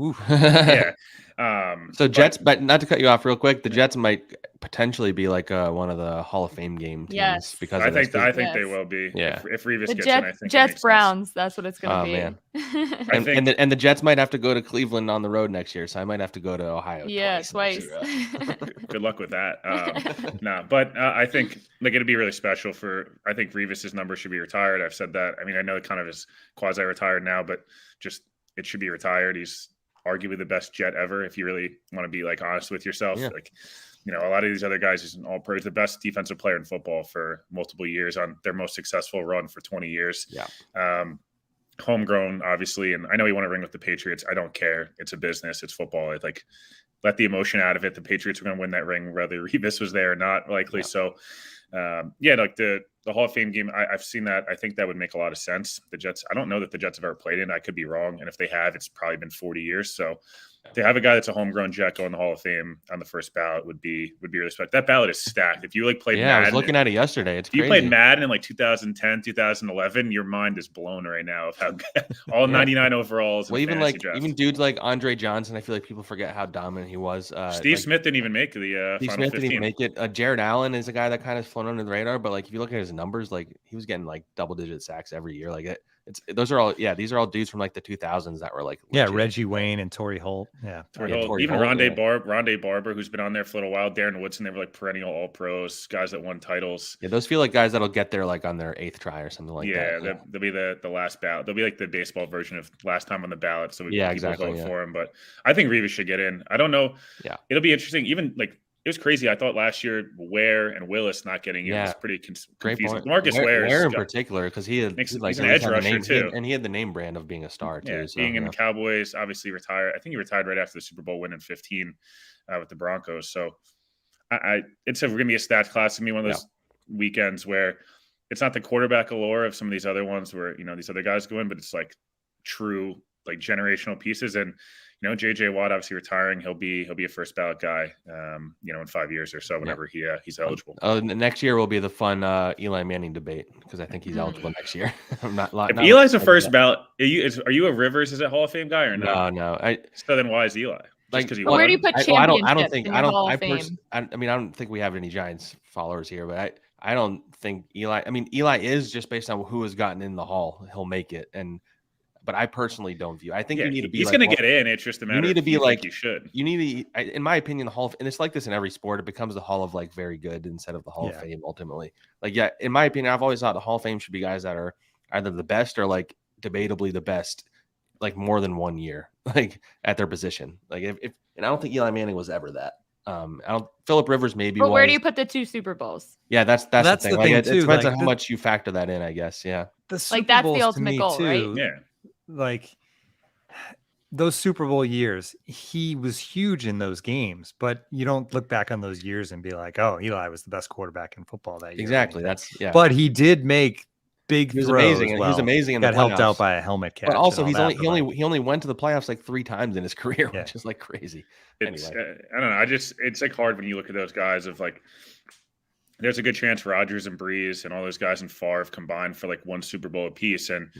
Speaker 2: Yeah.
Speaker 4: So Jets, but not to cut you off real quick, the Jets might potentially be like one of the Hall of Fame game teams.
Speaker 5: Yes.
Speaker 4: Because
Speaker 2: I think they will be.
Speaker 4: Yeah.
Speaker 2: If Revis
Speaker 5: The
Speaker 2: gets in, I think
Speaker 5: Jets Browns, that's what it's going to be.
Speaker 4: Man.
Speaker 2: I think,
Speaker 4: and the Jets might have to go to Cleveland on the road next year, so I might have to go to Ohio.
Speaker 5: Twice.
Speaker 2: Good luck with that. But I think it'd be really special I think Revis's number should be retired. I've said that. I mean, I know it kind of is quasi-retired now, but just it should be retired. He's arguably the best Jet ever, if you really want to be honest with yourself.
Speaker 4: Yeah.
Speaker 2: A lot of these other guys, he's an all-pro. He's the best defensive player in football for multiple years on their most successful run for 20 years.
Speaker 4: Yeah.
Speaker 2: Homegrown, obviously, and I know he won a ring with the Patriots. I don't care. It's a business. It's football. Let the emotion out of it. The Patriots were going to win that ring, whether Revis was there or not, likely. Yeah. So, the Hall of Fame game, I've seen that. I think that would make a lot of sense. The Jets, I don't know that the Jets have ever played in. I could be wrong. And if they have, it's probably been 40 years. So To have a guy that's a homegrown Jet go in the Hall of Fame on the first ballot would be really special. That ballot is stacked. If you like played Madden,
Speaker 4: I was looking at it yesterday. It's crazy.
Speaker 2: You played Madden in like 2010, 2011, your mind is blown right now of how all 99 overalls.
Speaker 4: Well, even dudes like Andre Johnson, I feel like people forget how dominant he was.
Speaker 2: Steve Smith didn't even make the
Speaker 4: Steve
Speaker 2: final
Speaker 4: Smith
Speaker 2: 15.
Speaker 4: didn't even make it. Jared Allen is a guy that kind of flown under the radar, but like if you look at his numbers, like he was getting like double-digit sacks every year. Like these are all dudes from like the 2000s that were like legit.
Speaker 3: Reggie Wayne and Torrey Holt.
Speaker 2: Even Rondé Barber, who's been on there for a little while. Darren Woodson, they were like perennial all pros, guys that won titles.
Speaker 4: Yeah, those feel like guys that'll get there like on their 8th try or something like that.
Speaker 2: Yeah, they'll be the last ballot. They'll be like the baseball version of last time on the ballot. So we vote for him. But I think Revis should get in. I don't know.
Speaker 4: Yeah,
Speaker 2: it'll be interesting. Even like it was crazy. I thought last year Ware and Willis not getting in was pretty confusing. Marcus Ware
Speaker 4: in particular, because he's
Speaker 2: an edge rusher too,
Speaker 4: and he had the name brand of being a star too. So,
Speaker 2: being in the Cowboys, obviously retired. I think he retired right after the Super Bowl win in 15 with the Broncos. So it's going to be a stats class to me. One of those weekends where it's not the quarterback allure of some of these other ones where these other guys go in, but it's like true like generational pieces. And JJ Watt obviously retiring. He'll be a first ballot guy, in 5 years or so, whenever he's eligible.
Speaker 4: Next year will be the fun Eli Manning debate because I think he's eligible next year.
Speaker 2: If Eli's a first ballot, are you a Rivers is a Hall of Fame guy or no?
Speaker 4: No.
Speaker 2: So then why is Eli?
Speaker 5: Where do you put championship?
Speaker 4: I don't think we have any Giants followers here, but I don't think Eli. I mean, Eli is just based on who has gotten in the Hall. He'll make it, but I personally don't view. I think you need to be.
Speaker 2: He's going to get in. It's just a matter. You need to be like you should.
Speaker 4: You need to, in my opinion, the Hall of, and it's like this in every sport. It becomes the Hall of like very good instead of the Hall of Fame ultimately. Like in my opinion, I've always thought the Hall of Fame should be guys that are either the best or like debatably the best, like more than 1 year, like at their position. Like and I don't think Eli Manning was ever that. Phillip Rivers maybe.
Speaker 5: But where do you put the 2 Super Bowls?
Speaker 4: Yeah, that's the thing. It depends on how much you factor that in, I guess. Yeah,
Speaker 5: that's the ultimate goal, right?
Speaker 2: Yeah.
Speaker 3: Like those Super Bowl years, he was huge in those games, but you don't look back on those years and be like, "Oh, Eli was the best quarterback in football that year."
Speaker 4: Exactly.
Speaker 3: But he did make big throws.
Speaker 4: Amazing. He was amazing in the playoffs.
Speaker 3: Got helped out by a helmet catch.
Speaker 4: But also, he only went to the playoffs like 3 times in his career, which is like crazy. Anyway,
Speaker 2: I don't know. It's like hard when you look at those guys of like. There's a good chance Rodgers and Breeze and all those guys in Favre combined for like 1 Super Bowl apiece, and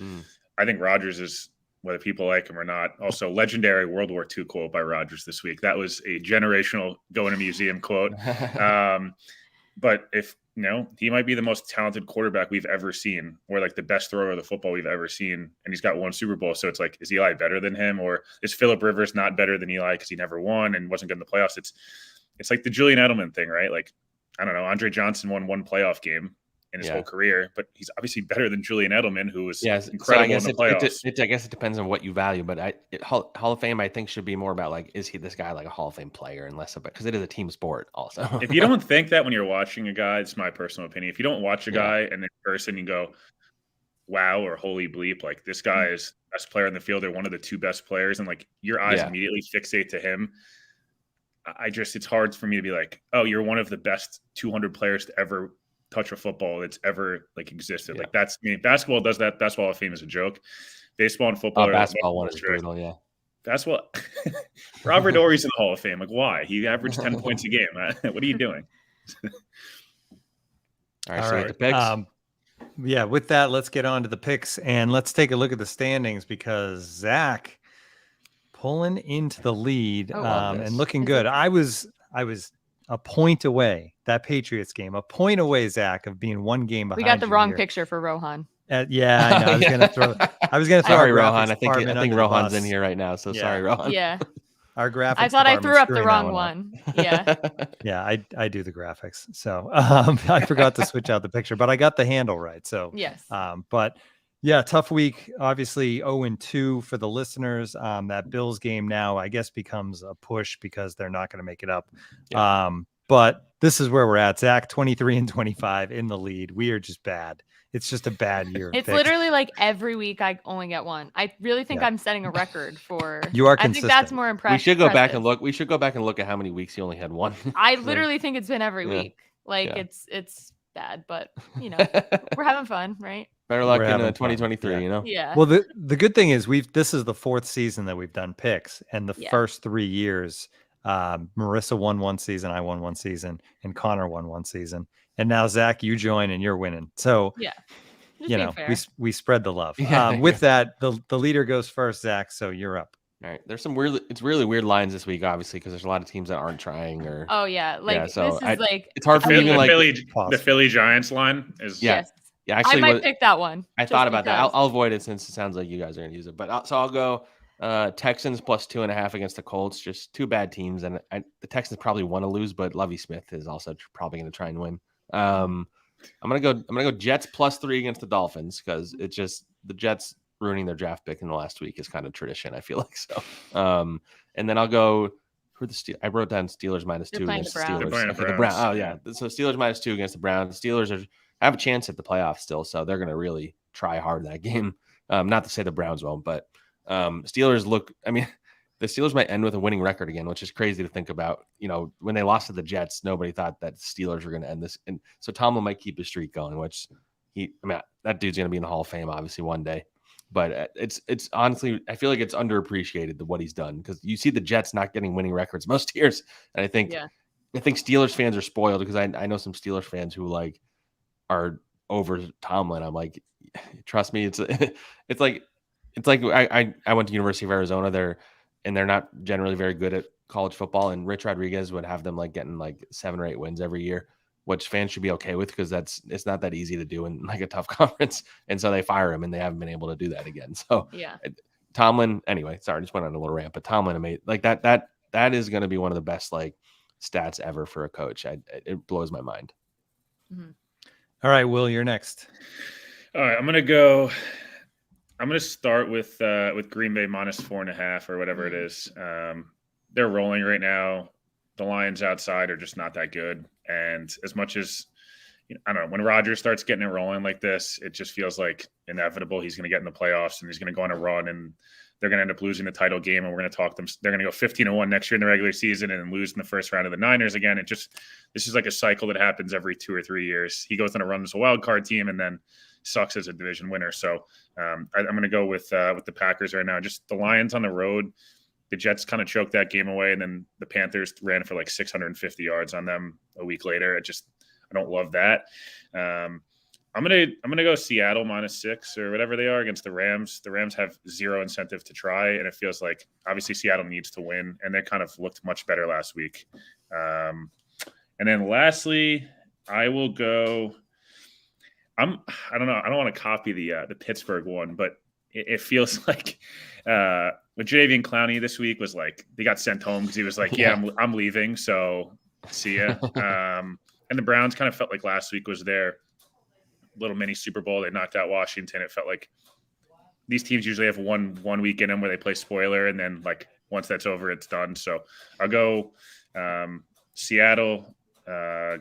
Speaker 2: I think Rodgers is, whether people like him or not, also legendary World War II quote by Rodgers this week. That was a generational go in a museum quote. But if he might be the most talented quarterback we've ever seen, or like the best thrower of the football we've ever seen, and he's got 1 Super Bowl. So it's like, is Eli better than him, or is Phillip Rivers not better than Eli because he never won and wasn't good in the playoffs? It's like the Julian Edelman thing, right? Like, I don't know. Andre Johnson won 1 playoff game in his whole career, but he's obviously better than Julian Edelman, who was incredible in the playoffs.
Speaker 4: I guess it depends on what you value, but Hall of Fame, I think, should be more about like, is he this guy like a Hall of Fame player, and less about, because it is a team sport also.
Speaker 2: If you don't think that when you're watching a guy, it's my personal opinion. If you don't watch a guy and in person you go, wow, or holy bleep, like this guy is the best player in the field, or one of the 2 best players, and like your eyes immediately fixate to him. It's hard for me to be like, oh, you're one of the best 200 players to ever touch a football that's ever like existed. Like basketball does that. Basketball Hall of Fame is a joke. Baseball and football.
Speaker 4: Basketball one is brutal. Yeah.
Speaker 2: Basketball. Robert Ory's in the Hall of Fame. Like, why? He averaged 10 points a game. What are you doing?
Speaker 4: All right. So the picks.
Speaker 3: With that, let's get on to the picks and let's take a look at the standings, because Zach pulling into the lead and looking good. I was a point away, that Patriots game, a point away, Zach, of being 1 game behind.
Speaker 5: We got the wrong picture for Rohan.
Speaker 3: I know. I was gonna throw.
Speaker 4: Sorry, Rohan. I think Rohan's in here right now. So sorry, Rohan.
Speaker 5: Yeah.
Speaker 3: Our graphics.
Speaker 5: I thought I threw up the wrong one. Yeah.
Speaker 3: Yeah, I do the graphics. So I forgot to switch out the picture, but I got the handle right. So
Speaker 5: yes.
Speaker 3: But yeah, tough week. Obviously 0-2 for the listeners. That Bills game now, I guess, becomes a push because they're not going to make it up. Yeah. But this is where we're at. Zach, 23-25 in the lead. We are just bad. It's just a bad year.
Speaker 5: It's literally like every week I only get 1. I really think I'm setting a record for.
Speaker 3: You are consistent.
Speaker 5: I think that's more impressive.
Speaker 4: We should go back and look. At how many weeks he only had 1.
Speaker 5: I literally think it's been every week. Like it's bad, but we're having fun, right?
Speaker 4: Better luck
Speaker 3: We're
Speaker 4: in
Speaker 3: having fun.
Speaker 4: 2023,
Speaker 3: Yeah.
Speaker 5: Yeah.
Speaker 3: Well, the good thing is this is the 4th season that we've done picks, and the first 3 years, Marissa won one season, I won one season, and Connor won one season, and now Zach, you join and you're winning. So
Speaker 5: yeah, just
Speaker 3: we spread the love.
Speaker 4: Yeah.
Speaker 3: With that, the leader goes first, Zach. So you're up.
Speaker 4: All right. There's some it's really weird lines this week, obviously, because there's a lot of teams that aren't trying or.
Speaker 5: Oh yeah,
Speaker 4: so
Speaker 5: this is like
Speaker 4: it's hard for me to
Speaker 2: the Philly Giants line is.
Speaker 4: Yeah.
Speaker 5: Yes.
Speaker 4: Yeah, actually,
Speaker 5: I might pick that one.
Speaker 4: I thought about that. I'll avoid it since it sounds like you guys are going to use it. But I'll go Texans plus 2.5 against the Colts. Just 2 bad teams, and the Texans probably want to lose, but Lovie Smith is also probably going to try and win. I'm gonna go Jets plus 3 against the Dolphins because it's just the Jets ruining their draft pick in the last week is kind of tradition. I feel like so. And then I'll go for the Steelers. I wrote down Steelers minus 2 against the Steelers.
Speaker 2: The Browns.
Speaker 4: Oh yeah, so Steelers minus 2 against the Browns. The Steelers have a chance at the playoffs still, so they're going to really try hard that game. Not to say the Browns won't, but Steelers look. I mean, the Steelers might end with a winning record again, which is crazy to think about. When they lost to the Jets, nobody thought that the Steelers were going to end this, and so Tomlin might keep his streak going. Which that dude's going to be in the Hall of Fame, obviously one day. But it's honestly, I feel like it's underappreciated what he's done because you see the Jets not getting winning records most years, and I think Steelers fans are spoiled because I know some Steelers fans who are over Tomlin. I'm like, trust me, it's like I went to University of Arizona there, and they're not generally very good at college football, and Rich Rodriguez would have them getting 7 or 8 wins every year, which fans should be okay with because it's not that easy to do in a tough conference. And so they fire him, and they haven't been able to do that again. So Tomlin, anyway, sorry, I just went on a little rant, but Tomlin made that is going to be one of the best stats ever for a coach. It blows my mind.
Speaker 5: Mm-hmm.
Speaker 3: All right, Will, you're next.
Speaker 2: All right, I'm gonna start with Green Bay minus 4.5 or whatever it is. They're rolling right now. The Lions outside are just not that good. And as much as I don't know, when Rodgers starts getting it rolling like this, it just feels like inevitable. He's going to get in the playoffs and he's going to go on a run, and they're going to end up losing the title game. And we're going to talk them. They're going to go 15-1 next year in the regular season and lose in the first round of the Niners again. This is like a cycle that happens every 2 or 3 years. He goes on a run as a wild card team and then sucks as a division winner. So I'm going to go with the Packers right now. Just the Lions on the road. The Jets kind of choked that game away, and then the Panthers ran for 650 yards on them a week later. I don't love that. I'm gonna go Seattle minus 6 or whatever they are against the Rams. The Rams have zero incentive to try, and it feels like obviously Seattle needs to win, and they kind of looked much better last week. And then lastly, I will go. I don't know. I don't want to copy the Pittsburgh one, but it feels like Jadeveon Clowney this week was they got sent home because he was I'm leaving, so see ya. And the Browns kind of felt like last week was their little mini Super Bowl. They knocked out Washington. It felt like these teams usually have one week in them where they play spoiler, and then once that's over, it's done. So I'll go Seattle,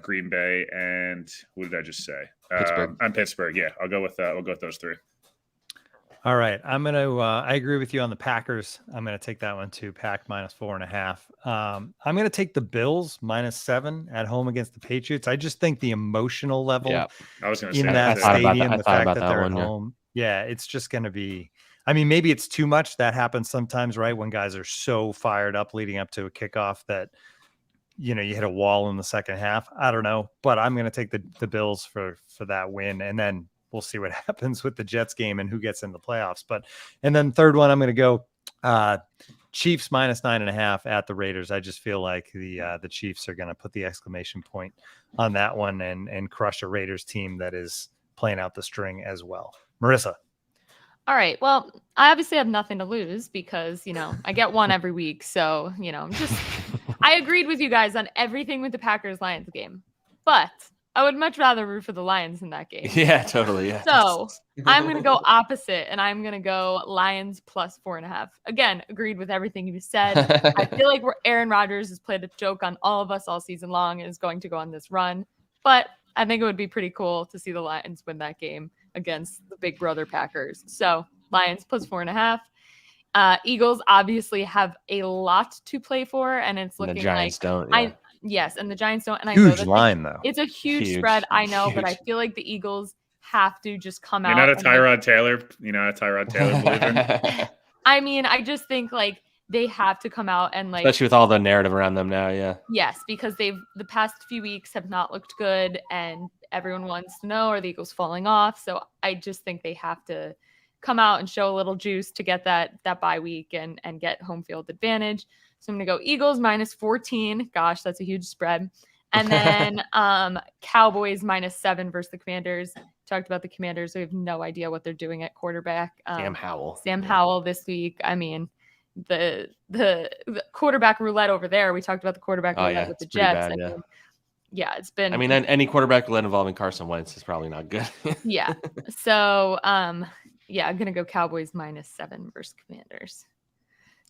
Speaker 2: Green Bay, and what did I just say?
Speaker 4: Pittsburgh.
Speaker 2: I'm Pittsburgh. Yeah, I'll go with those 3.
Speaker 3: All right. I'm going to, I agree with you on the Packers. I'm going to take that one too. Pack minus 4.5. I'm going to take the Bills minus 7 at home against the Patriots. I just think the emotional level
Speaker 2: I was going to say
Speaker 3: in that stadium, the fact that they're at
Speaker 4: one,
Speaker 3: home. Yeah, it's just going to be, maybe it's too much. That happens sometimes, right? When guys are so fired up leading up to a kickoff that, you hit a wall in the second half. I don't know, but I'm going to take the Bills for that win. And then we'll see what happens with the Jets game and who gets in the playoffs. And then third one, I'm going to go Chiefs minus 9.5 at the Raiders. I just feel like the Chiefs are going to put the exclamation point on that one and crush a Raiders team that is playing out the string as well. Marissa.
Speaker 5: All right. Well, I obviously have nothing to lose because, I get one every week. So, I agreed with you guys on everything with the Packers-Lions game, but I would much rather root for the Lions in that game.
Speaker 4: Yeah, totally. Yeah.
Speaker 5: So I'm going to go opposite, and I'm going to go Lions plus 4.5. Again, agreed with everything you said. I feel like Aaron Rodgers has played a joke on all of us all season long and is going to go on this run. But I think it would be pretty cool to see the Lions win that game against the big brother Packers. So Lions plus 4.5. Eagles obviously have a lot to play for, and it's looking
Speaker 4: the Giants
Speaker 5: like
Speaker 4: don't. Yeah.
Speaker 5: Yes, and the Giants don't. And I know
Speaker 3: Huge
Speaker 5: that
Speaker 3: line, though.
Speaker 5: it's a huge
Speaker 4: Huge,
Speaker 5: spread. I know, but I
Speaker 4: huge.
Speaker 5: feel like the Eagles have to just come
Speaker 2: You're
Speaker 5: out.
Speaker 2: not a
Speaker 5: and, like,
Speaker 2: Tyrod Taylor. You're not a Tyrod Taylor believer.
Speaker 5: I mean, I just think like they have to come out and like,
Speaker 4: Especially with all the narrative around them now. Yeah.
Speaker 5: yes, because the past few weeks have not looked good and everyone wants to know, are the Eagles falling off? So I just think they have to come out and show a little juice to get that bye week and get home field advantage. So I'm going to go Eagles -14. Gosh, that's a huge spread. And then Cowboys -7 versus the Commanders. Talked about the Commanders. We have no idea what they're doing at quarterback.
Speaker 4: Sam Howell.
Speaker 5: Sam Howell this week. I mean, the quarterback roulette over there. We talked about the quarterback roulette with the
Speaker 4: it's pretty
Speaker 5: Jets.
Speaker 4: bad,
Speaker 5: I mean, yeah, it's been.
Speaker 4: I mean, any quarterback roulette involving Carson Wentz is probably not good.
Speaker 5: Yeah. So, yeah, I'm gonna go Cowboys -7 versus Commanders.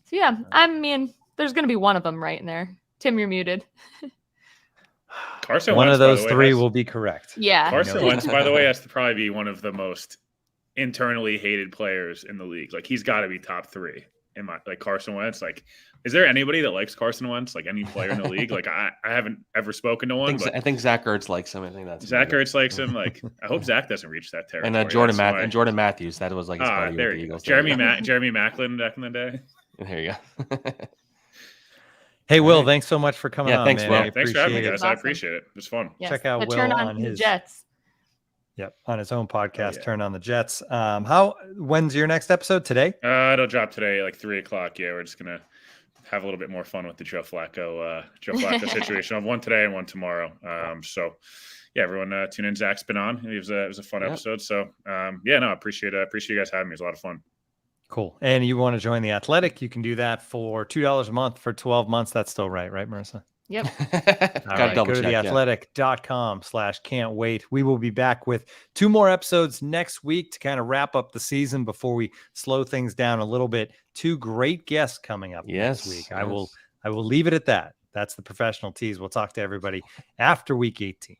Speaker 5: So yeah, I mean, there's gonna be one of them right in there. Tim, you're muted.
Speaker 2: Carson
Speaker 3: One
Speaker 2: Wentz,
Speaker 3: of
Speaker 2: by the
Speaker 3: those
Speaker 2: way,
Speaker 3: three
Speaker 2: has-
Speaker 3: will be correct.
Speaker 5: Yeah.
Speaker 2: Carson Wentz, by the way, has to probably be one of the most internally hated players in the league. Like, he's got to be top 3 in my, like, Carson Wentz. Like, is there anybody that likes Carson Wentz? Like, any player in the league? Like, I haven't ever spoken to one.
Speaker 4: I think Zach Ertz likes him. I think that's
Speaker 2: Zach Ertz likes him. Like, I hope Zach doesn't reach that territory.
Speaker 4: and Jordan Matthews. That was like his buddy with
Speaker 2: there
Speaker 4: the
Speaker 2: you go.
Speaker 4: Eagles.
Speaker 2: Jeremy Maclin back in the day.
Speaker 4: There you go.
Speaker 3: Hey, Will, thanks so much for coming
Speaker 4: Yeah,
Speaker 3: on,
Speaker 4: thanks,
Speaker 3: man.
Speaker 4: Will.
Speaker 3: I
Speaker 2: Thanks for having me,
Speaker 3: appreciate
Speaker 2: guys.
Speaker 3: it.
Speaker 2: I
Speaker 5: Awesome.
Speaker 2: appreciate it. It was fun.
Speaker 5: Yes.
Speaker 3: Check out
Speaker 5: the turn
Speaker 3: Will
Speaker 5: on
Speaker 3: on
Speaker 5: the
Speaker 3: his-
Speaker 5: Jets.
Speaker 3: Yep, on his own podcast,
Speaker 2: yeah.
Speaker 3: Turn on the Jets. When's your next episode? Today?
Speaker 2: It'll drop today, like 3:00. Yeah, we're just gonna have a little bit more fun with the Joe Flacco situation. I have one today and one tomorrow. So yeah, everyone tune in. Zach's been on. It was a fun episode. So yeah, no, I appreciate you guys having me. It was a lot of fun.
Speaker 3: Cool. And you want to join the Athletic? You can do that for $2 a month for 12 months. That's still right, Marissa?
Speaker 5: Yep.
Speaker 3: All right, go to theathletic.com/can't wait. We will be back with 2 more episodes next week to kind of wrap up the season before we slow things down a little bit. 2 great guests coming up next week.
Speaker 4: Yes.
Speaker 3: I will leave it at that. That's the professional tease. We'll talk to everybody after week 18.